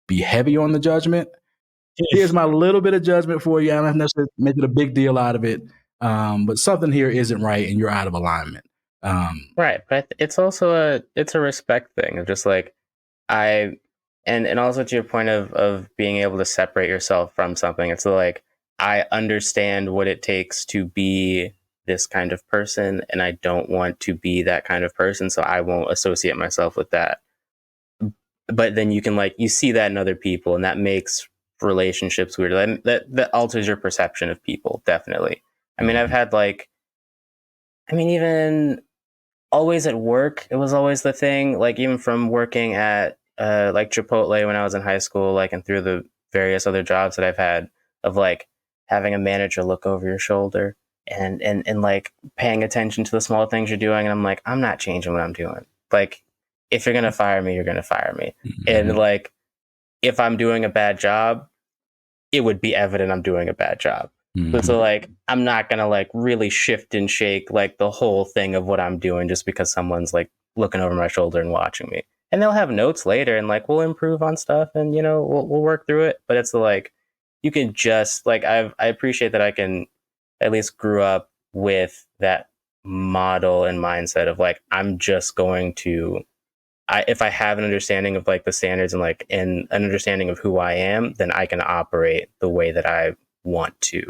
be heavy on the judgment. Here's my little bit of judgment for you. I don't necessarily make it a big deal out of it. But something here isn't right and you're out of alignment. right. But it's also it's a respect thing of just like, and also to your point of being able to separate yourself from something. It's like, I understand what it takes to be this kind of person, and I don't want to be that kind of person, so I won't associate myself with that. But then you can like, you see that in other people, and that makes relationships weird. That alters your perception of people, definitely. I mean, I've had like, even always at work, it was always the thing, like even from working at like Chipotle when I was in high school, like, and through the various other jobs that I've had, of like having a manager look over your shoulder and like paying attention to the small things you're doing. And I'm like, I'm not changing what I'm doing. Like, if you're going to fire me, you're going to fire me. And like, if I'm doing a bad job, it would be evident I'm doing a bad job. But so like, I'm not going to like really shift and shake like the whole thing of what I'm doing just because someone's like looking over my shoulder and watching me. And they'll have notes later, and like we'll improve on stuff, and we'll work through it. But it's like you can just like I appreciate that I can at least grew up with that model and mindset of like I'm just going to if I have an understanding of like the standards and like an understanding of who I am, then I can operate the way that I want to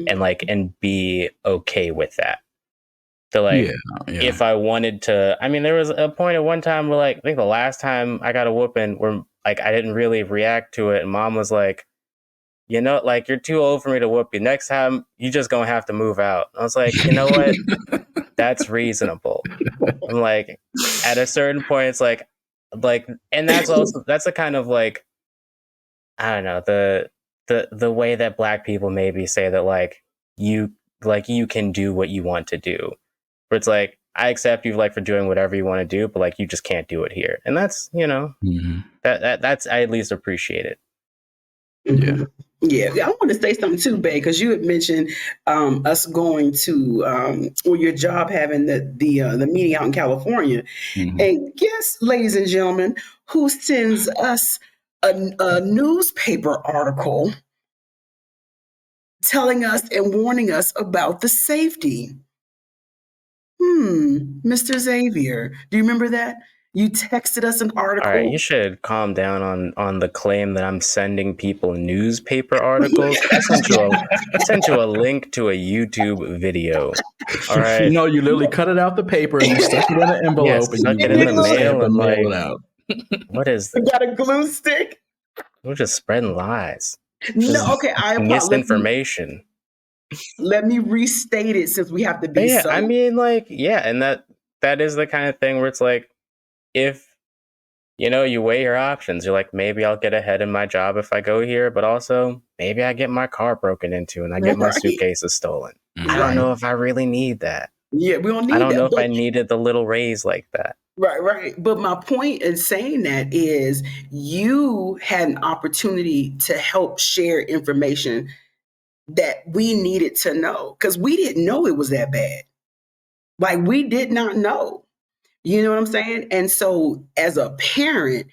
and like and be okay with that. So like if I wanted to, I mean, there was a point at one time where like I think the last time I got a whooping where like I didn't really react to it, and mom was like, like you're too old for me to whoop you. Next time you just gonna have to move out. I was like, you know what? That's reasonable. I'm like, at a certain point, it's like, and that's the kind of like, I don't know, the way that Black people maybe say that like you can do what you want to do. Where it's like, I accept you like for doing whatever you want to do, but like you just can't do it here. And that's, that's I at least appreciate it. Mm-hmm. Yeah, I want to say something too, Bay, because you had mentioned us going to your job having the meeting out in California, and guess, ladies and gentlemen, who sends us a newspaper article telling us and warning us about the safety? Mr. Xavier, do you remember that? You texted us an article. All right, you should calm down on the claim that I'm sending people newspaper articles. I sent you a link to a YouTube video. All right. No, you literally cut it out the paper and you stuck it in an envelope Yes, and stuck you it in the mail and mail like, it out. What is I this? got a glue stick. We're just spreading lies. No, okay, I apologize. Misinformation. Let me restate it since we have to be so. I mean, like, yeah, and that is the kind of thing where it's like, if you weigh your options, you're like, maybe I'll get ahead in my job if I go here, but also maybe I get my car broken into and I get my suitcases stolen. I don't know if I really need that. Yeah, we don't need that. I don't know if I needed the little raise like that. Right. But my point in saying that is you had an opportunity to help share information that we needed to know, because we didn't know it was that bad. Like, we did not know. You know what I'm saying? And so as a parent,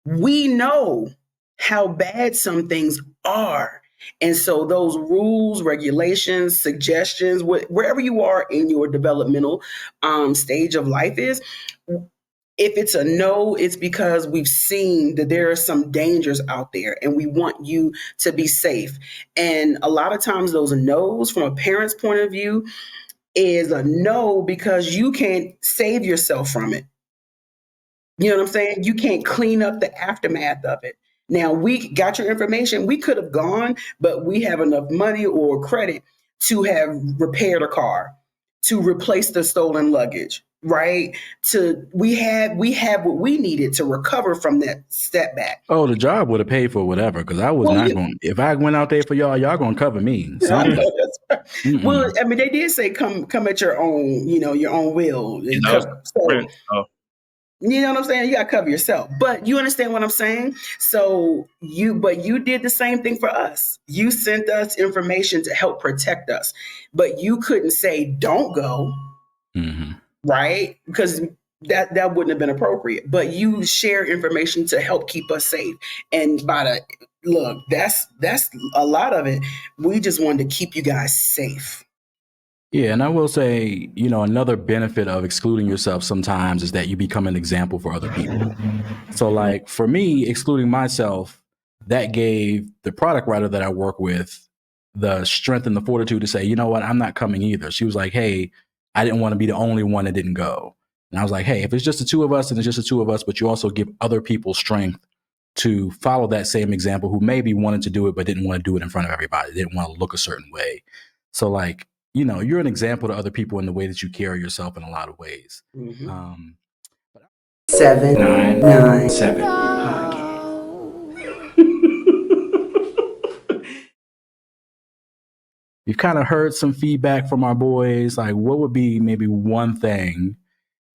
we know how bad some things are. And so those rules, regulations, suggestions, wherever you are in your developmental stage of life is, if it's a no, it's because we've seen that there are some dangers out there and we want you to be safe. And a lot of times those no's from a parent's point of view is a no because you can't save yourself from it. You know what I'm saying? You can't clean up the aftermath of it. Now, we got your information. We could have gone, but we have enough money or credit to have repaired a car, to replace the stolen luggage, right? We have what we needed to recover from that setback. Oh, the job would have paid for whatever, because I was not going. If I went out there for y'all going to cover me. Well, I mean, they did say come at your own, your own will. You know what I'm saying? You got to cover yourself. But you understand what I'm saying? So you did the same thing for us. You sent us information to help protect us. But you couldn't say, don't go, right? Because that wouldn't have been appropriate. But you share information to help keep us safe. And look, that's a lot of it. We just wanted to keep you guys safe. Yeah, and I will say, another benefit of excluding yourself sometimes is that you become an example for other people. So like for me, excluding myself, that gave the product writer that I work with the strength and the fortitude to say, you know what, I'm not coming either. She was like, hey, I didn't want to be the only one that didn't go. And I was like, hey, if it's just the two of us, then it's just the two of us, but you also give other people strength to follow that same example who maybe wanted to do it, but didn't want to do it in front of everybody. They didn't want to look a certain way. So like, you're an example to other people in the way that you carry yourself in a lot of ways. 797 We've kind of heard some feedback from our boys. Like, what would be maybe one thing,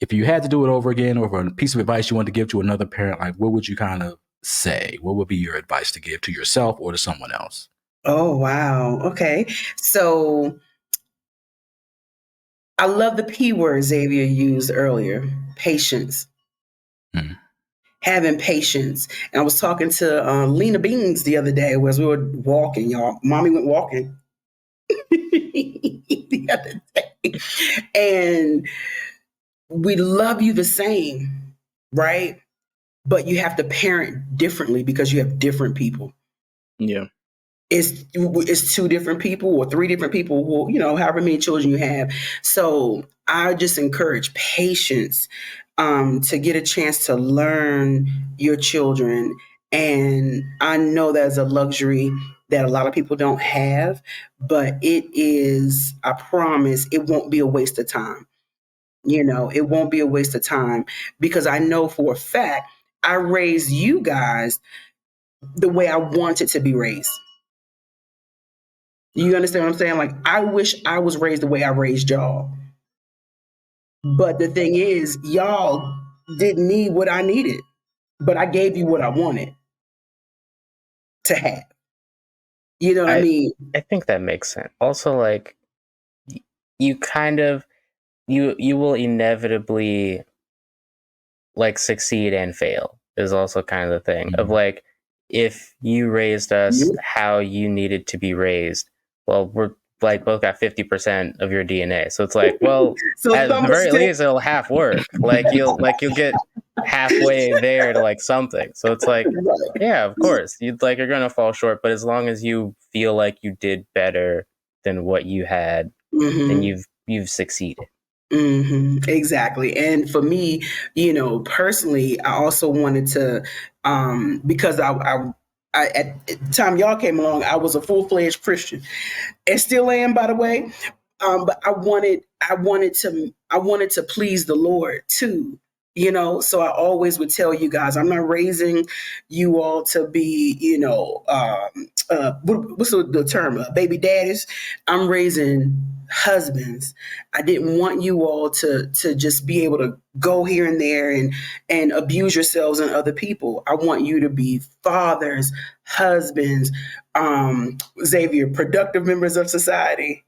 if you had to do it over again, or a piece of advice you want to give to another parent, like what would you kind of say? What would be your advice to give to yourself or to someone else? Oh, wow. Okay. So I love the P word Xavier used earlier, patience. Hmm. Having patience. And I was talking to Lena Beans the other day as we were walking, y'all. Mommy went walking the other day. And we love you the same, right? But you have to parent differently because you have different people. Yeah. It's two different people or three different people who, however many children you have. So I just encourage patience, to get a chance to learn your children. And I know that's a luxury that a lot of people don't have, but it is, I promise, it won't be a waste of time. It won't be a waste of time because I know for a fact I raised you guys the way I wanted to be raised. You understand what I'm saying? Like, I wish I was raised the way I raised y'all. But the thing is, y'all didn't need what I needed, but I gave you what I wanted to have. You know what I mean? I think that makes sense. Also, like, you kind of you will inevitably like succeed and fail is also kind of the thing of like, if you raised us how you needed to be raised, well, we're like both got 50% of your DNA. So it's like, well, So at some the will very still, least it'll half work. You'll get halfway there to like something. So it's like, right. yeah, of course. You're gonna fall short, but as long as you feel like you did better than what you had, then you've succeeded. Exactly. And for me, personally, I also wanted to, because at the time y'all came along, I was a full-fledged Christian and still am, by the way. But I wanted to please the Lord too. So I always would tell you guys, I'm not raising you all to be, what's the term, baby daddies. I'm raising husbands. I didn't want you all to just be able to go here and there and abuse yourselves and other people. I want you to be fathers, husbands, Xavier, productive members of society.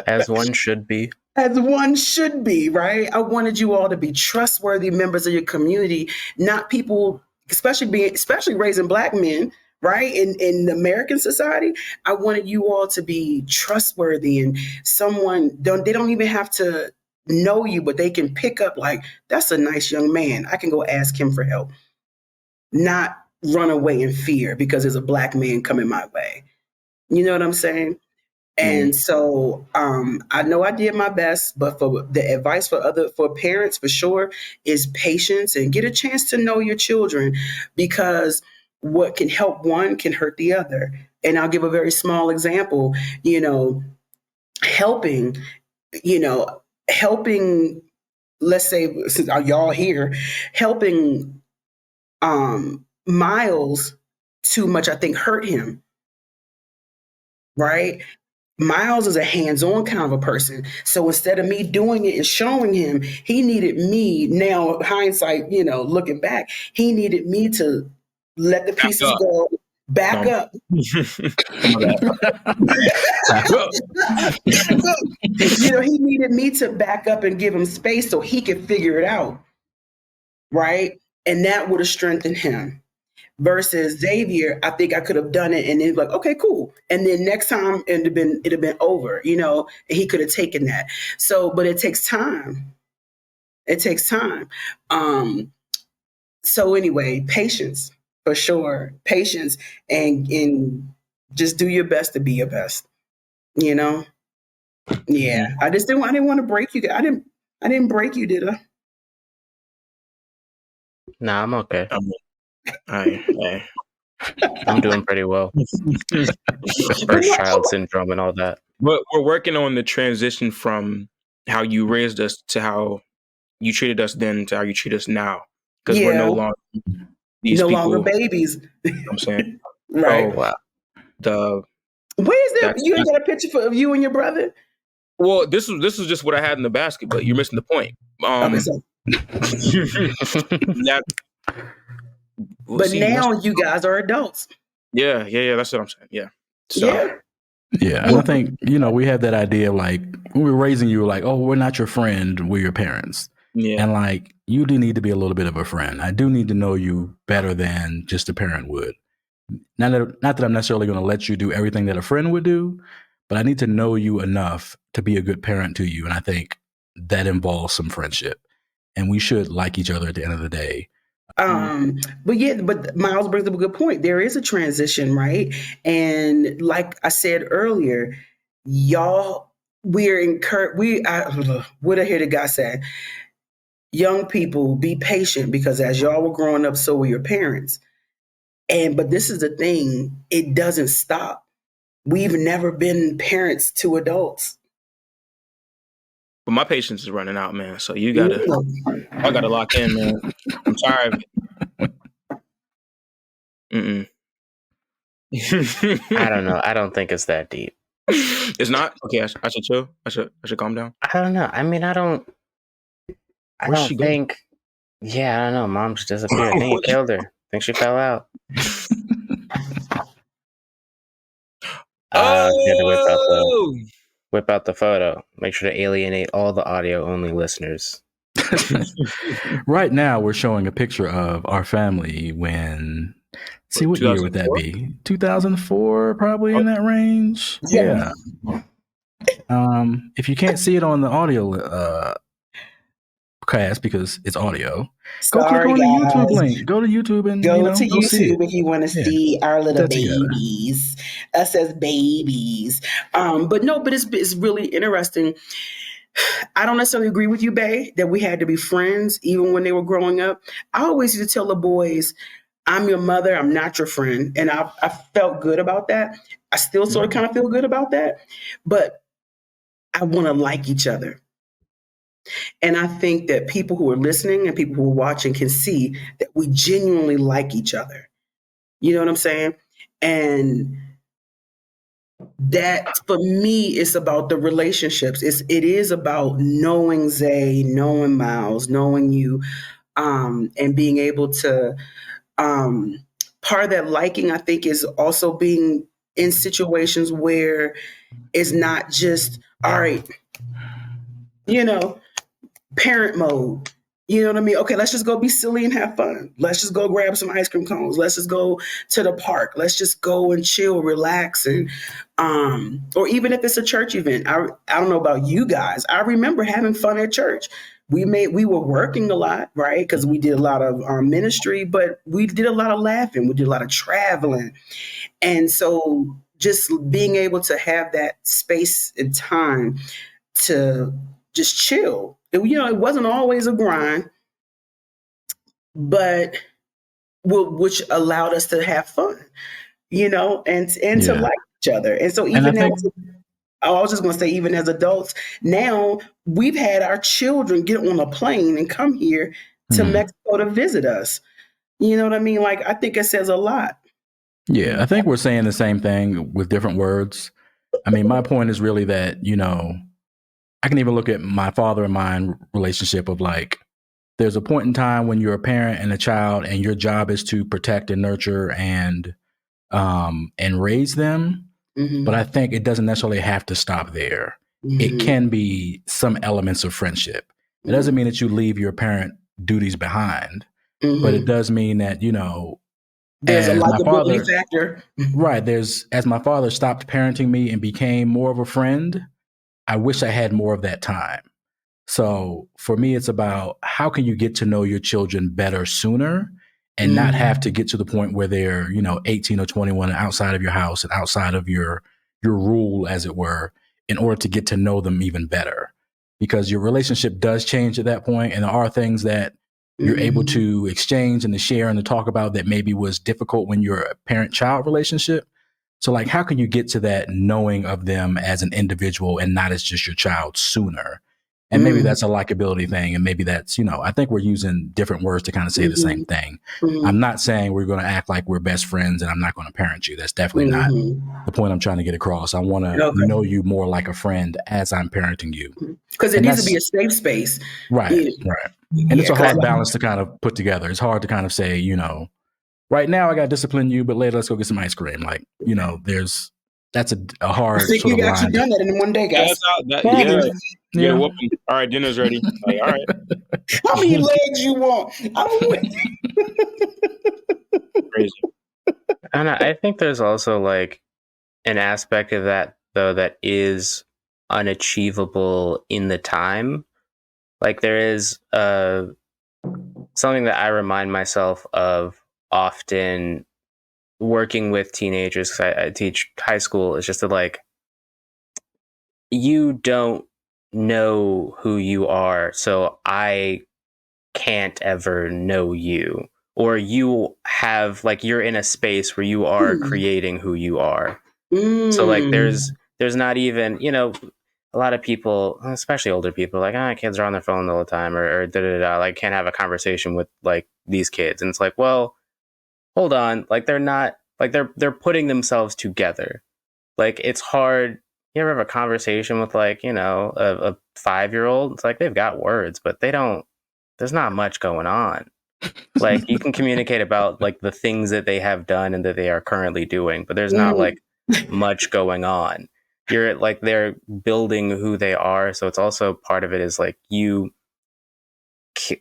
As one should be. As one should be, right? I wanted you all to be trustworthy members of your community, not people, especially raising Black men, right? In American society, I wanted you all to be trustworthy and they don't even have to know you, but they can pick up like, that's a nice young man. I can go ask him for help. Not run away in fear because there's a Black man coming my way. You know what I'm saying? And so I know I did my best, but for the advice for parents for sure is patience and get a chance to know your children, because what can help one can hurt the other. And I'll give a very small example, helping, helping, let's say, since y'all here, helping Miles too much, I think, hurt him, right? Miles is a hands-on kind of a person. So instead of me doing it and showing him, he needed me, now hindsight, looking back, he needed me to let the pieces go, back up. He needed me to back up and give him space so he could figure it out. Right? And that would have strengthened him. Versus Xavier, I think I could have done it and then like, okay, cool. And then next time it'd have been over, and he could have taken that. So, but it takes time. It takes time. So anyway, patience for sure. Patience and just do your best to be your best. Yeah. I didn't want to break you. I didn't break you, did I? Nah, I'm okay. I'm doing pretty well. First child syndrome and all that. But we're working on the transition from how you raised us to how you treated us then to how you treat us now. Because we're no longer these people. Longer babies. I'm saying. Right. So, where is that? You ain't got a picture of you and your brother? Well, this was just what I had in the basket, but you're missing the point. Okay, so. But now you guys are adults. Yeah. That's what I'm saying. Yeah. So. Yeah. And I think, we have that idea of like when we were raising you, like, oh, we're not your friend, we're your parents. Yeah. And like, you do need to be a little bit of a friend. I do need to know you better than just a parent would. Not that I'm necessarily going to let you do everything that a friend would do, but I need to know you enough to be a good parent to you. And I think that involves some friendship. And we should like each other at the end of the day. But Miles brings up a good point. There is a transition, right? And like I said earlier, y'all, we're encouraged. What I hear the guy say: young people, be patient, because as y'all were growing up, so were your parents. But this is the thing: it doesn't stop. We've never been parents to adults. But my patience is running out, man. So I gotta lock in, man. I'm tired of it. I don't know. I don't think it's that deep. It's not? Okay, I should chill. I should calm down. I don't know. I mean, I don't Where's she going? think. Yeah, I don't know. Mom just disappeared. I think he killed her. I think she fell out. Had to whip out the photo. Make sure to alienate all the audio only listeners. Right now, we're showing a picture of our family when. See, what year would that be? 2004, probably in that range. Yeah. If you can't see it on the audio cast because it's audio, go click on the YouTube link. Go to YouTube and go to YouTube if you want to see our little babies, us as babies. But it's really interesting. I don't necessarily agree with you, Bae, that we had to be friends even when they were growing up. I always used to tell the boys, I'm your mother, I'm not your friend. And I felt good about that. I still sort of kind of feel good about that. But I want to like each other. And I think that people who are listening and people who are watching can see that we genuinely like each other. You know what I'm saying? And that, for me, is about the relationships. It is about knowing Zay, knowing Miles, knowing you, and being able to, part of that liking, I think, is also being in situations where it's not just, all right, parent mode. You know what I mean? Okay, let's just go be silly and have fun. Let's just go grab some ice cream cones. Let's just go to the park. Let's just go and chill, relax, and or even if it's a church event. I don't know about you guys. I remember having fun at church. We were working a lot, right? Because we did a lot of ministry, but we did a lot of laughing. We did a lot of traveling. And so just being able to have that space and time to just chill. It wasn't always a grind, but which allowed us to have fun, and to like each other. And so I was just going to say, even as adults, now we've had our children get on a plane and come here to Mexico to visit us. You know what I mean? Like, I think it says a lot. Yeah, I think we're saying the same thing with different words. I mean, my point is really that, I can even look at my father and mine relationship of like, there's a point in time when you're a parent and a child and your job is to protect and nurture and raise them. Mm-hmm. But I think it doesn't necessarily have to stop there. Mm-hmm. It can be some elements of friendship. It doesn't mean that you leave your parent duties behind, but it does mean that, there's a likability factor. Right. As my father stopped parenting me and became more of a friend, I wish I had more of that time. So for me, it's about how can you get to know your children better sooner and not have to get to the point where they're, 18 or 21 and outside of your house and outside of your rule, as it were, in order to get to know them even better. Because your relationship does change at that point, and there are things that you're able to exchange and to share and to talk about that maybe was difficult when you're a parent-child relationship. So like, how can you get to that knowing of them as an individual and not as just your child sooner? And maybe that's a likability thing. And maybe that's, I think we're using different words to kind of say the same thing. I'm not saying we're going to act like we're best friends and I'm not going to parent you. That's definitely not the point I'm trying to get across. I want to know you more like a friend as I'm parenting you. Because it needs to be a safe space. Right, right. And it's a hard balance to kind of put together. It's hard to kind of say, right now I got to discipline you, but later let's go get some ice cream. Like, there's that's a hard I think sort you of got you line. done that in one day, Yeah, guys. that's how that. Well, Yeah, you get a yeah. whooping. All right, dinner's ready. Like, all right, How many legs you want? I don't. crazy. And I think there's also like an aspect of that though that is unachievable in the time. Like there is something that I remind myself of often working with teenagers, because I teach high school, is just that like you don't know who you are, so I can't ever know you. Or you have like you're in a space where you are creating who you are. So like there's not even, a lot of people, especially older people, like, kids are on their phone all the time, or da da da, like can't have a conversation with like these kids. And it's like, well, hold on, like they're not like they're putting themselves together. Like it's hard. You ever have a conversation with like, a 5-year-old? It's like they've got words, but they don't, there's not much going on. Like you can communicate about like the things that they have done and that they are currently doing, but there's not like much going on. You're like they're building who they are, so it's also part of it is like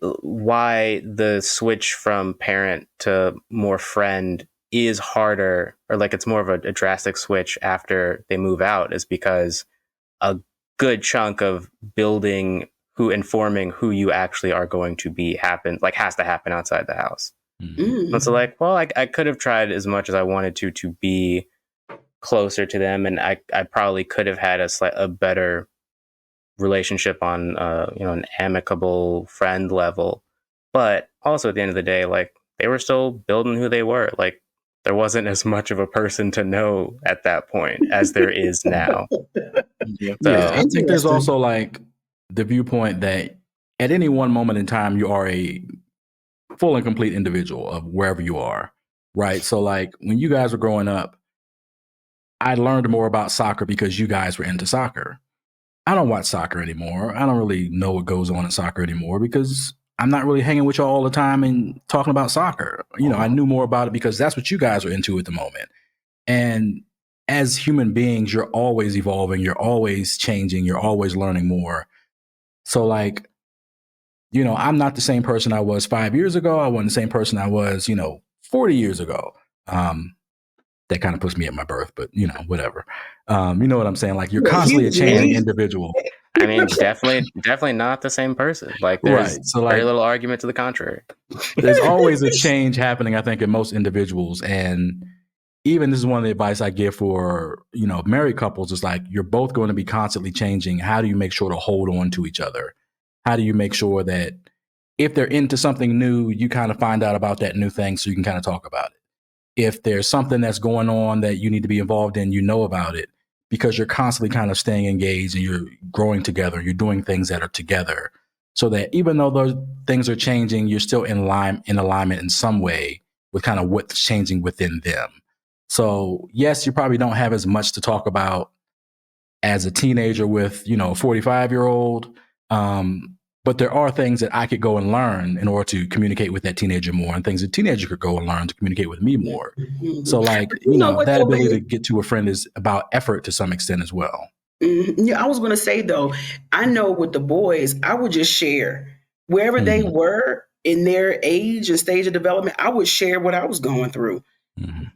why the switch from parent to more friend is harder, or like it's more of a drastic switch after they move out, is because a good chunk of building who and forming who you actually are going to be has to happen outside the house. And so like, well, I could have tried as much as I wanted to be closer to them, and I probably could have had a better relationship on an amicable friend level. But also at the end of the day, like they were still building who they were. Like there wasn't as much of a person to know at that point as there is now. Yeah. So Yeah, I think there's Interesting. also like the viewpoint that at any one moment in time, you are a full and complete individual of wherever you are, right? So, like when you guys were growing up, I learned more about soccer because you guys were into soccer. I don't watch soccer anymore. I don't really know what goes on in soccer anymore because I'm not really hanging with y'all all the time and talking about soccer. I knew more about it because that's what you guys are into at the moment. And as human beings, you're always evolving, you're always changing, you're always learning more. So, like, I'm not the same person I was 5 years ago. I wasn't the same person I was, 40 years ago. That kind of puts me at my birth, but whatever. You know what I'm saying? Like you're constantly a changing individual. I mean, definitely not the same person. Like there's Right. So very like little argument to the contrary. there's always a change happening, I think, in most individuals. And even this is one of the advice I give for, married couples is like, you're both going to be constantly changing. How do you make sure to hold on to each other? How do you make sure that if they're into something new, you kind of find out about that new thing so you can kind of talk about it? If there's something that's going on that you need to be involved in, you know about it because you're constantly kind of staying engaged and you're growing together. You're doing things that are together so that even though those things are changing, you're still in alignment in some way with kind of what's changing within them. So yes, you probably don't have as much to talk about as a teenager with, a 45-year-old. But there are things that I could go and learn in order to communicate with that teenager more, and things a teenager could go and learn to communicate with me more. So like, You know what, that though, ability babe? to get to a friend is about effort to some extent as well. Yeah, I was going to say though, I know with the boys, I would just share wherever they were in their age and stage of development. I would share what I was going through.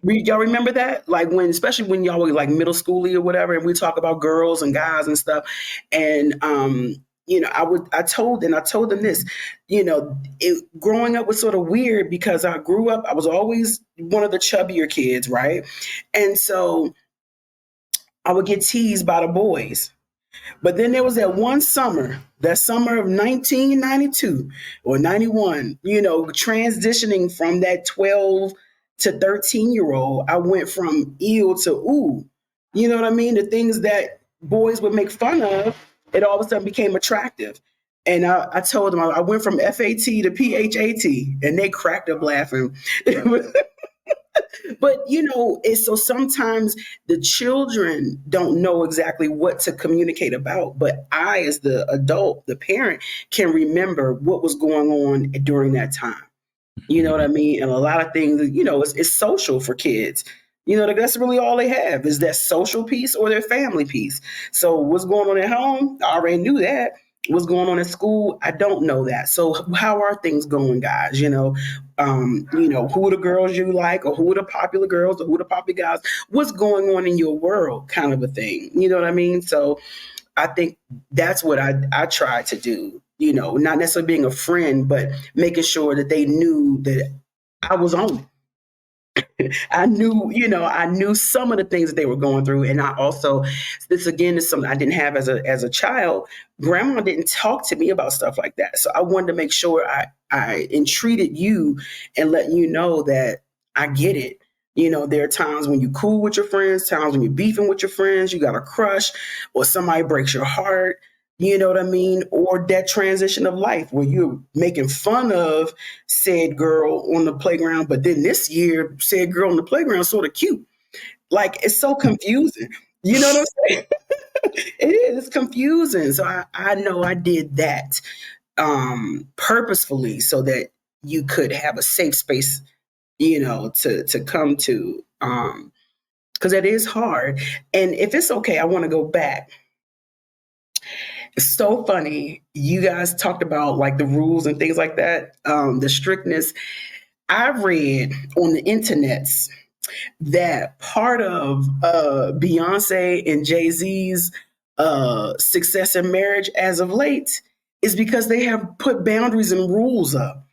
Y'all remember that? Like especially when y'all were like middle schooly or whatever, and we talk about girls and guys and stuff. And I told them this, growing up was sort of weird because I grew up, I was always one of the chubbier kids, right? And so I would get teased by the boys. But then there was that summer of 1992 or 91, transitioning from that 12 to 13-year-old, I went from ew to ooh. You know what I mean? The things that boys would make fun of, it all of a sudden became attractive. And I told them I went from FAT to PHAT, and they cracked up laughing. But it's so sometimes the children don't know exactly what to communicate about, but I, as the adult, the parent, can remember what was going on during that time. You know what I mean? And a lot of things, it's social for kids. That's really all they have is that social piece or their family piece. So what's going on at home? I already knew that. What's going on at school? I don't know that. So how are things going, guys? Who are the girls you like, or who are the popular girls, or who are the popular guys? What's going on in your world, kind of a thing. You know what I mean? So I think that's what I try to do. Not necessarily being a friend, but making sure that they knew that I was on it. I knew some of the things that they were going through. And I also, this again is something I didn't have as a child. Grandma didn't talk to me about stuff like that. So I wanted to make sure I entreated you and letting you know that I get it. There are times when you cool with your friends, times when you're beefing with your friends, you got a crush, or somebody breaks your heart. You know what I mean? Or that transition of life where you're making fun of said girl on the playground, but then this year, said girl on the playground sort of cute. Like, it's so confusing. You know what I'm saying? It is. It's confusing. So I know I did that purposefully so that you could have a safe space, to come to. Because it is hard. And if it's okay, I want to go back. It's so funny. You guys talked about like the rules and things like that, the strictness. I read on the internets that part of Beyonce and Jay-Z's success in marriage as of late is because they have put boundaries and rules up.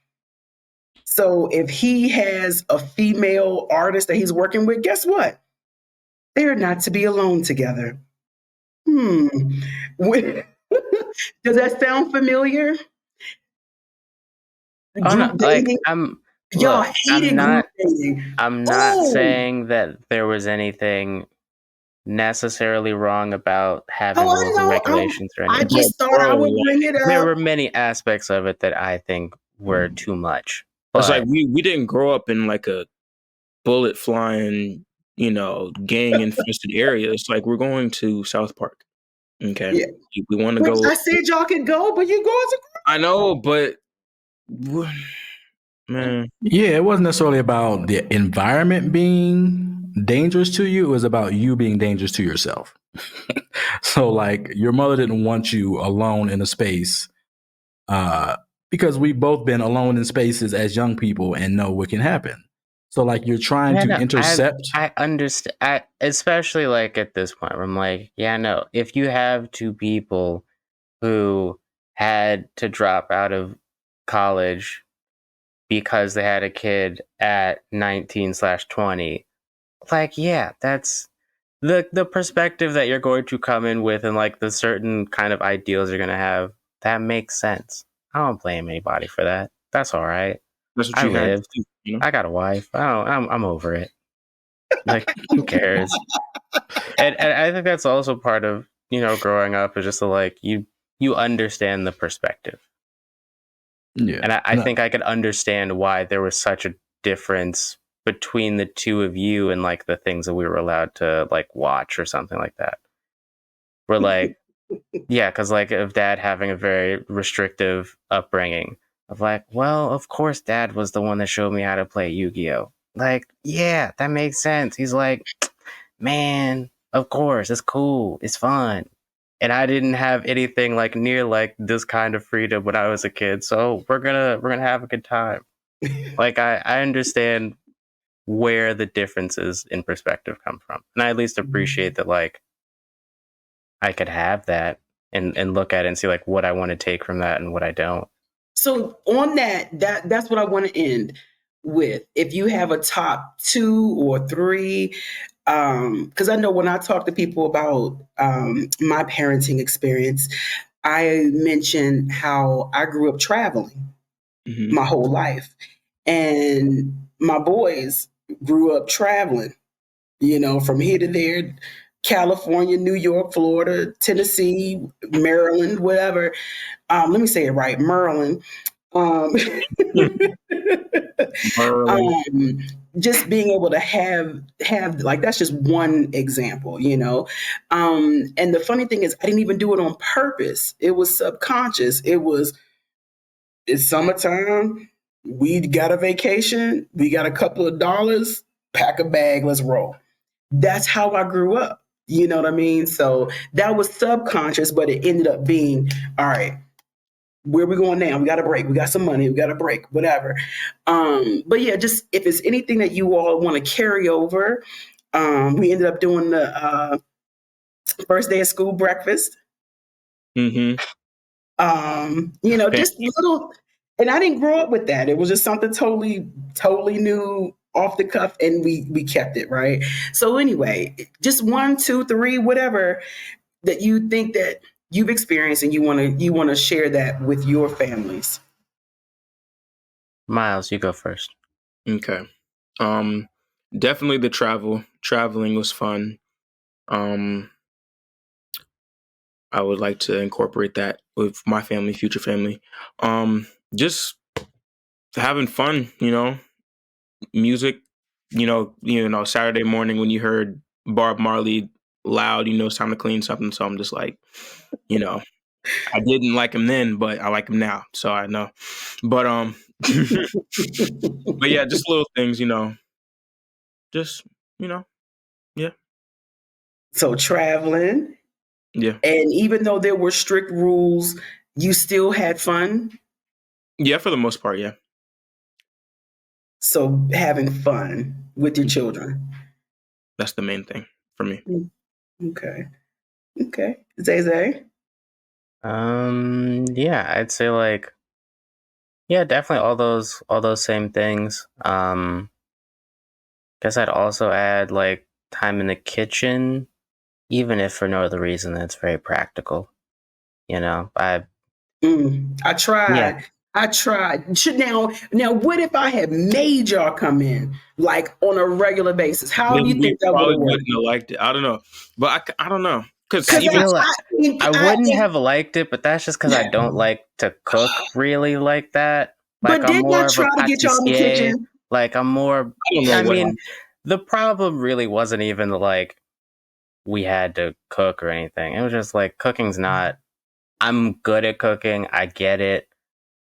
So if he has a female artist that he's working with, guess what? They're not to be alone together. When- Does that sound familiar? Oh no, Group like dating. I'm Y'all look, hated group dating. I'm not Oh, saying that there was anything necessarily wrong about having oh, rules and I know. regulations or I anything. But just thought I bro, would like, bring it There up. were many aspects of it that I think were too much. it's like But we didn't grow up in like a bullet flying, gang infested area. It's like we're going to South Park. Okay, Yeah, we want to which go. I said y'all could go, but you go as a I know, but man, Yeah, it wasn't necessarily about the environment being dangerous to you. It was about you being dangerous to yourself. So, like, your mother didn't want you alone in a space uh, because we've both been alone in spaces as young people and know what can happen. So, like, you're trying yeah, to no, intercept. I understand. Especially like at this point, where I'm like, yeah, no. If you have two people who had to drop out of college because they had a kid at 19/20, like, yeah, that's the perspective that you're going to come in with, and like the certain kind of ideals you're going to have. That makes sense. I don't blame anybody for that. That's all right. that's what I you had. lived. I got a wife. I'm over it. Like, who cares? And I think that's also part of growing up, is just like you understand the perspective. Yeah. And I No. think I could understand why there was such a difference between the two of you and like the things that we were allowed to like watch or something like that. We're like, yeah, because like of dad having a very restrictive upbringing of like, well, of course dad was the one that showed me how to play Yu-Gi-Oh! Like, yeah, that makes sense. He's like, man, of course, it's cool, it's fun. And I didn't have anything like near like this kind of freedom when I was a kid. So we're gonna have a good time. Like I understand where the differences in perspective come from. And I at least appreciate that like I could have that and look at it and see like what I want to take from that and what I don't. So on that's what I want to end with. If you have a top two or three, because I know when I talk to people about my parenting experience, I mention how I grew up traveling Mhm. my whole life, and my boys grew up traveling. From here to there, California, New York, Florida, Tennessee, Maryland, whatever. Let me say it right, Maryland. Um, Merlin. um, just being able to have like that's just one example. And the funny thing is, I didn't even do it on purpose. It was subconscious. It's summertime. We got a vacation. We got a couple of dollars. pack a bag, let's roll. That's how I grew up. You know what I mean? So that was subconscious, but it ended up being, all right, where we going now? We got a break. We got some money. We got a break, whatever. But yeah, just if it's anything that you all want to carry over, we ended up doing the first day of school breakfast. Mm-hmm. Just little, and I didn't grow up with that. It was just something totally new, off the cuff, and we kept it, right? So anyway, just 1, 2, 3, whatever that you think that you've experienced, and you want to share that with your families. Miles, you go first. Okay. Definitely the traveling was fun. I would like to incorporate that with my family, future family. Just having fun, music, Saturday morning when you heard Bob Marley loud, it's time to clean something. So I'm just like, I didn't like him then, but I like him now. So I know. But but yeah, just little things, just, yeah. So traveling, Yeah. and even though there were strict rules, you still had fun. Yeah, for the most part, yeah. So having fun with your children. That's the main thing for me. Okay. Zay. Yeah, I'd say like, yeah, definitely all those same things. Guess I'd also add like time in the kitchen, even if for no other reason than it's very practical. I I yeah. tried. Now, what if I had made y'all come in like on a regular basis? How Then do you we think that would probably have worked? wouldn't have liked it. I don't know, but I don't know because I Because even feel like I I, wouldn't have liked it, but that's just because I don't like to cook really like that. Like but I'm didn't I more of a try to get y'all in the pâtissier. kitchen? Like I'm more. I don't know I what mean, the problem really wasn't even like we had to cook or anything. It was just like cooking's not. I'm good at cooking. I get it.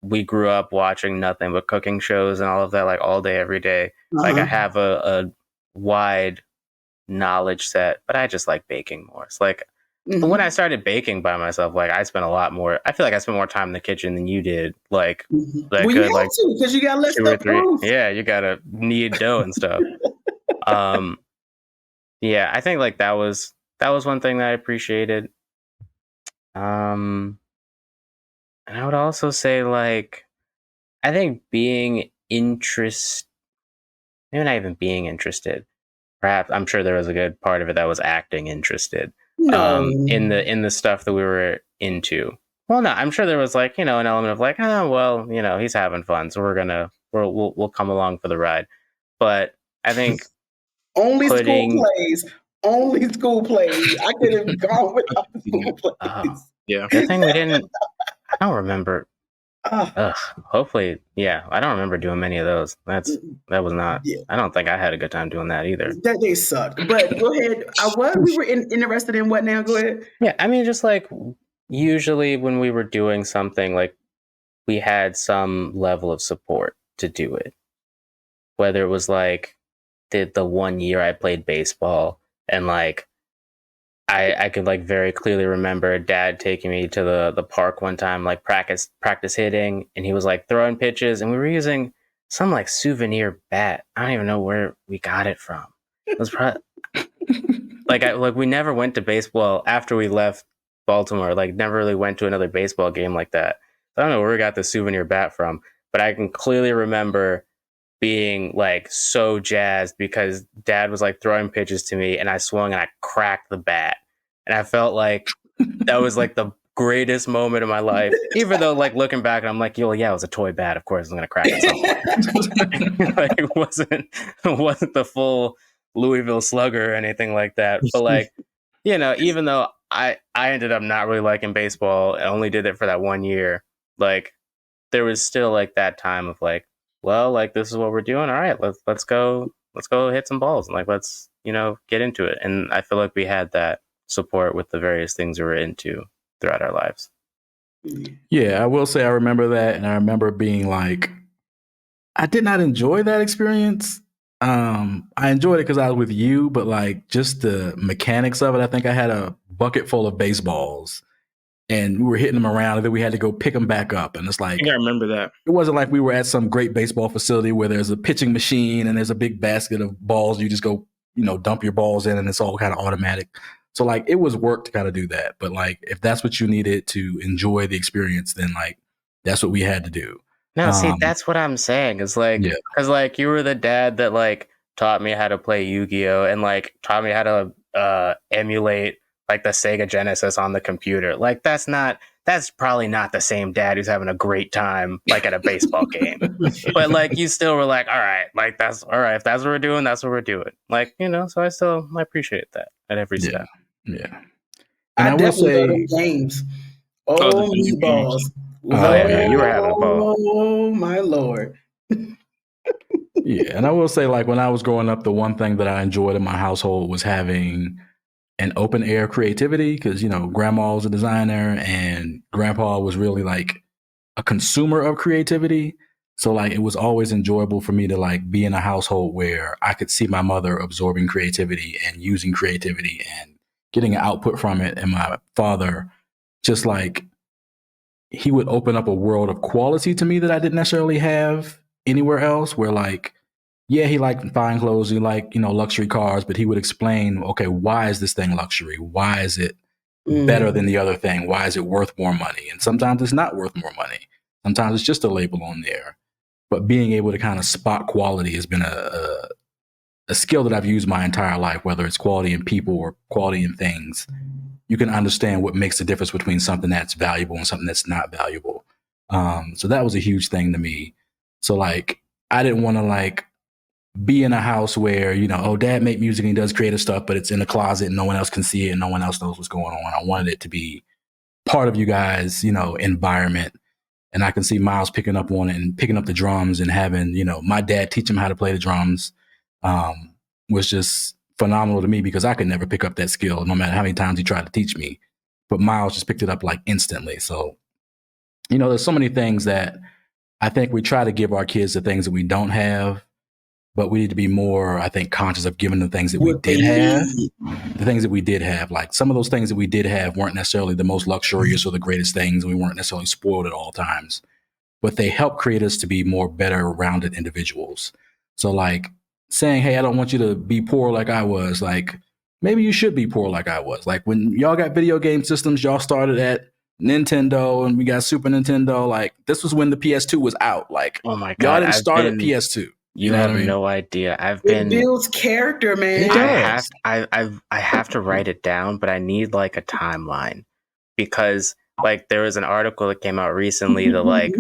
We grew up watching nothing but cooking shows and all of that, like all day, every day. Like I Uh-huh. have a wide knowledge set, but I just like baking more. It's like when I started baking by myself, like I spent a lot more. I feel like I spent more time in the kitchen than you did. Like that Well, you good, have like to because you got less 2 or stuff to 3. prove. Yeah, you gotta knead dough and stuff. Um, yeah, I think like that was one thing that I appreciated. And I would also say like I think being interest, maybe not even being interested. Perhaps I'm sure there was a good part of it that was acting interested. No. In the stuff that we were into. Well, no, I'm sure there was like an element of like, oh well, he's having fun, so we'll come along for the ride. But I think Only school putting plays. Only school plays. I could have gone without the school plays. yeah. good thing we didn't. I don't remember. Ah, Hopefully, yeah. I don't remember doing many of those. That was not. yeah, I don't think I had a good time doing that either. that they sucked. But go ahead. We were interested in what now? Go ahead. Yeah, I mean, just like usually when we were doing something, like we had some level of support to do it. Whether it was like the 1 year I played baseball and like I could like very clearly remember dad taking me to the park one time, like practice hitting, and he was like throwing pitches, and we were using some like souvenir bat. I don't even know where we got it from. It was probably like we never went to baseball after we left Baltimore. Like never really went to another baseball game like that. I don't know where we got the souvenir bat from, but I can clearly remember being like so jazzed because dad was like throwing pitches to me and I swung and I cracked the bat. And I felt like that was like the greatest moment of my life. Even though like looking back, I'm like, yo, yeah, it was a toy bat. Of course I'm gonna crack it somewhere. Like it wasn't the full Louisville Slugger or anything like that. But like, even though I ended up not really liking baseball, I only did it for that 1 year, like there was still like that time of like, well, like this is what we're doing. All right, let's go hit some balls and like let's get into it. And I feel like we had that support with the various things we were into throughout our lives. Yeah, I will say I remember that, and I remember being like, I did not enjoy that experience. I enjoyed it because I was with you, but like just the mechanics of it. I think I had a bucket full of baseballs, and we were hitting them around, and then we had to go pick them back up. And it's I like think I remember that. it wasn't like we were at some great baseball facility where there's a pitching machine and there's a big basket of balls. You just go, dump your balls in, and it's all kind of automatic. So like it was work to kind of do that. But like if that's what you needed to enjoy the experience, then like that's what we had to do. No, see, that's what I'm saying. Is like, Yeah. because like you were the dad that like taught me how to play Yu-Gi-Oh and like taught me how to emulate like the Sega Genesis on the computer. Like that's probably not the same dad who's having a great time like at a baseball game. But like you still were like, all right, like that's all right. If that's what we're doing, that's what we're doing. Like, so I appreciate that at every step. Yeah. And I I will definitely love say, them games. Oh, Oh, the video meatballs. games. Oh, yeah, you were having a ball. Oh, my Lord. yeah. And I will say, like when I was growing up, the one thing that I enjoyed in my household was having an open air creativity because, grandma was a designer and grandpa was really like a consumer of creativity. So like it was always enjoyable for me to like be in a household where I could see my mother absorbing creativity and using creativity and getting an output from it. And my father just like he would open up a world of quality to me that I didn't necessarily have anywhere else where like yeah, he liked fine clothes, he liked, luxury cars, but he would explain, okay, why is this thing luxury? Why is it better than the other thing? Why is it worth more money? And sometimes it's not worth more money. Sometimes it's just a label on there. But being able to kind of spot quality has been a skill that I've used my entire life, whether it's quality in people or quality in things. You can understand what makes the difference between something that's valuable and something that's not valuable. So that was a huge thing to me. So like, I didn't want to like be in a house where, dad make music and he does creative stuff, but it's in the closet and no one else can see it and no one else knows what's going on. I wanted it to be part of you guys, environment. And I can see Miles picking up on it and picking up the drums and having, my dad teach him how to play the drums was just phenomenal to me because I could never pick up that skill no matter how many times he tried to teach me. But Miles just picked it up like instantly. So, there's so many things that I think we try to give our kids the things that we don't have, but we need to be more, I think, conscious of giving the things that we did have. The things that we did have, like some of those things that we did have weren't necessarily the most luxurious or the greatest things. And we weren't necessarily spoiled at all times, but they help create us to be more better rounded individuals. So like saying, hey, I don't want you to be poor like I was. Like maybe you should be poor like I was. Like when y'all got video game systems, y'all started at Nintendo and we got Super Nintendo. Like this was when the PS2 was out. Like Oh my y'all God, didn't start at PS2. You know have what I mean? no idea. It builds character, man. It does. I have to write it down, but I need like a timeline because like there was an article that came out recently that like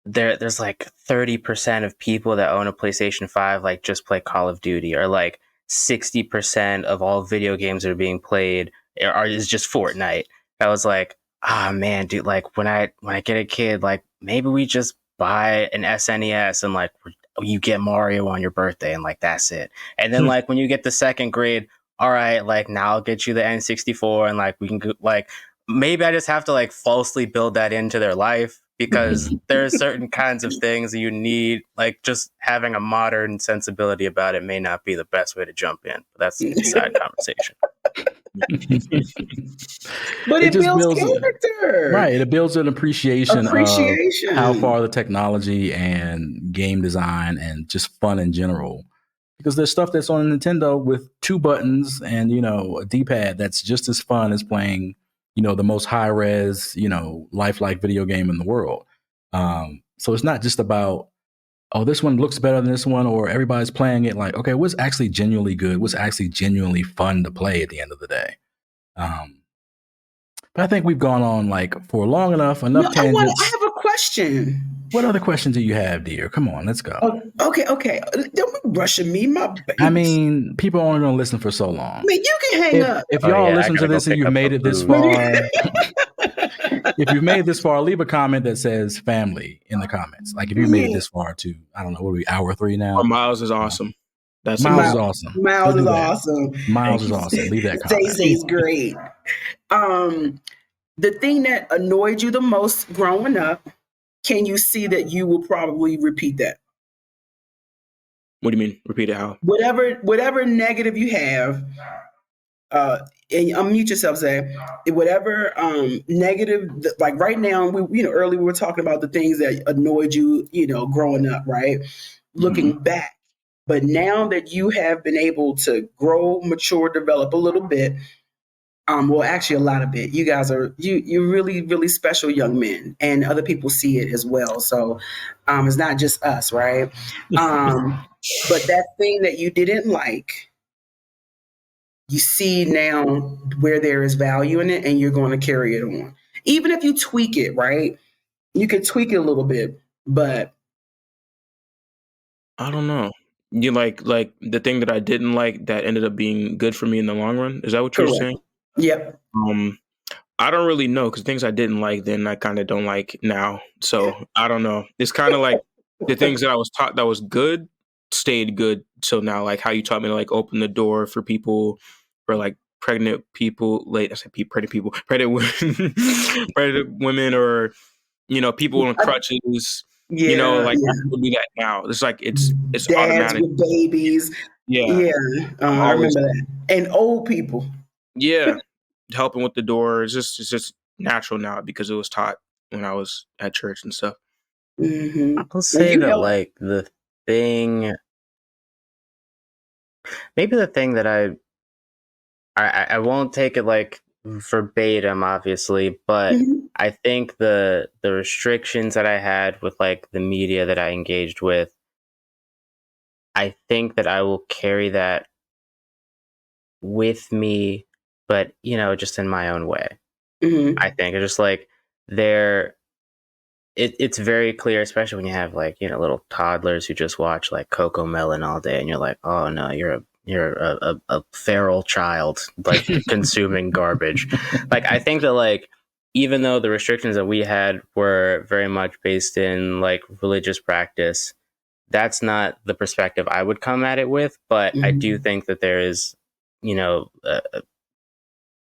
there's like 30% of people that own a PlayStation 5 like just play Call of Duty, or like 60% of all video games that are being played is just Fortnite. I was like, ah, man, dude, like when I get a kid, like maybe we just buy an SNES and like you get Mario on your birthday and like that's it. And then like when you get the second grade, all right, like now I'll get you the N64 and like we can go, like maybe I just have to like falsely build that into their life because there are certain kinds of things that you need, like just having a modern sensibility about it may not be the best way to jump in. But that's a side conversation. But it builds character. Right. It builds an appreciation of how far the technology and game design and just fun in general. Because there's stuff that's on Nintendo with 2 buttons and, a D-pad that's just as fun as playing, the most high res, lifelike video game in the world. So it's not just about, oh, this one looks better than this one, or everybody's playing it. Like, okay, what's actually genuinely good? What's actually genuinely fun to play at the end of the day? But I think we've gone on like for long enough tangents. I have a question. What other questions do you have, dear? Come on, let's go. Okay. Don't be rushing me, my baby. I mean, people are only going to listen for so long. I mean, you can hang up. If y'all listen to this and you've made it this far, if you've made it this far, leave a comment that says family in the comments. Like if you made it this far to, I don't know, what are we, hour 3 now? Oh, Miles is awesome. That's Miles is awesome. Miles is awesome. Miles is awesome. Leave that comment. Stacey's great. The thing that annoyed you the most growing up, can you see that you will probably repeat that? What do you mean? Repeat it. How? Whatever negative you have, and unmute yourself, say whatever negative, like right now, earlier we were talking about the things that annoyed you, growing up, right? Looking back. But now that you have been able to grow, mature, develop a little bit, well, actually a lot of it. You guys are you're really, really special young men, and other people see it as well. So it's not just us, right? But that thing that you didn't like, you see now where there is value in it, and you're going to carry it on. Even if you tweak it, right? You can tweak it a little bit, but I don't know. You like the thing that I didn't like that ended up being good for me in the long run? Is that what you're correct. saying? Yep. I don't really know, because things I didn't like then I kind of don't like now. So I don't know. It's kind of like the things that I was taught that was good stayed good till now. Like how you taught me to like open the door for people, for like pregnant people. Pregnant people, pregnant women, pregnant women, or people on crutches. Yeah. Like I still do that now. It's like it's Dads automatic. with babies. Yeah. Yeah. I'm I always remember that. And old people. helping with the door. It's just natural now because it was taught when I was at church and stuff. Mm-hmm. I'll say that like maybe the thing that I won't take it like verbatim, obviously, but I think the restrictions that I had with like the media that I engaged with, I think that I will carry that with me, but just in my own way. I think it's just like it's very clear, especially when you have like little toddlers who just watch like Coco Melon all day, and you're like, oh no, you're a feral child, like consuming garbage. Like I think that like even though the restrictions that we had were very much based in like religious practice, that's not the perspective I would come at it with. But I do think that there is a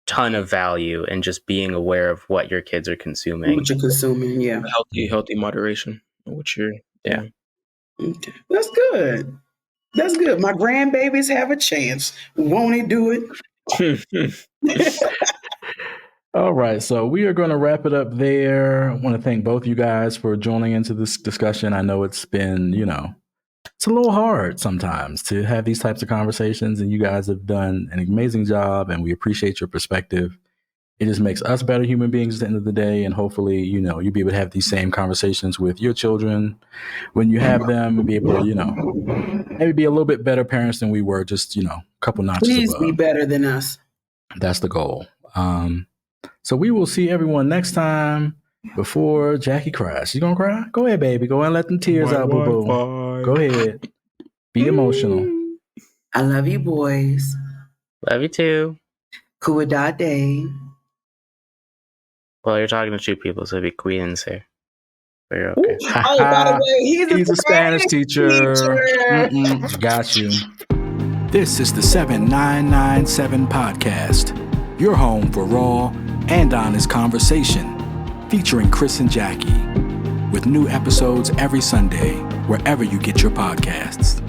ton of value in just being aware of what your kids are consuming. What you're consuming, yeah. Healthy moderation. What you're Okay. That's good. That's good. My grandbabies have a chance. Won't he do it? All right, so we are going to wrap it up there. I want to thank both you guys for joining into this discussion. I know it's been, it's a little hard sometimes to have these types of conversations, and you guys have done an amazing job, and we appreciate your perspective. It just makes us better human beings at the end of the day, and hopefully, you'll be able to have these same conversations with your children when you have them, and be able to, maybe be a little bit better parents than we were, just, a couple notches Please above. be better than us. That's the goal. So we will see everyone next time. Before Jackie cries. You gonna cry? Go ahead, baby. Go and let them tears out, boo-boo. Go ahead. Be emotional. I love you, boys. Love you too. Kuada day. Well, you're talking to two people, so it'd be Queens here. But you're okay. Oh, by the way, he's a Spanish teacher. Got you. This is the 7997 podcast, your home for raw and honest conversation, featuring Chris and Jackie, with new episodes every Sunday, wherever you get your podcasts.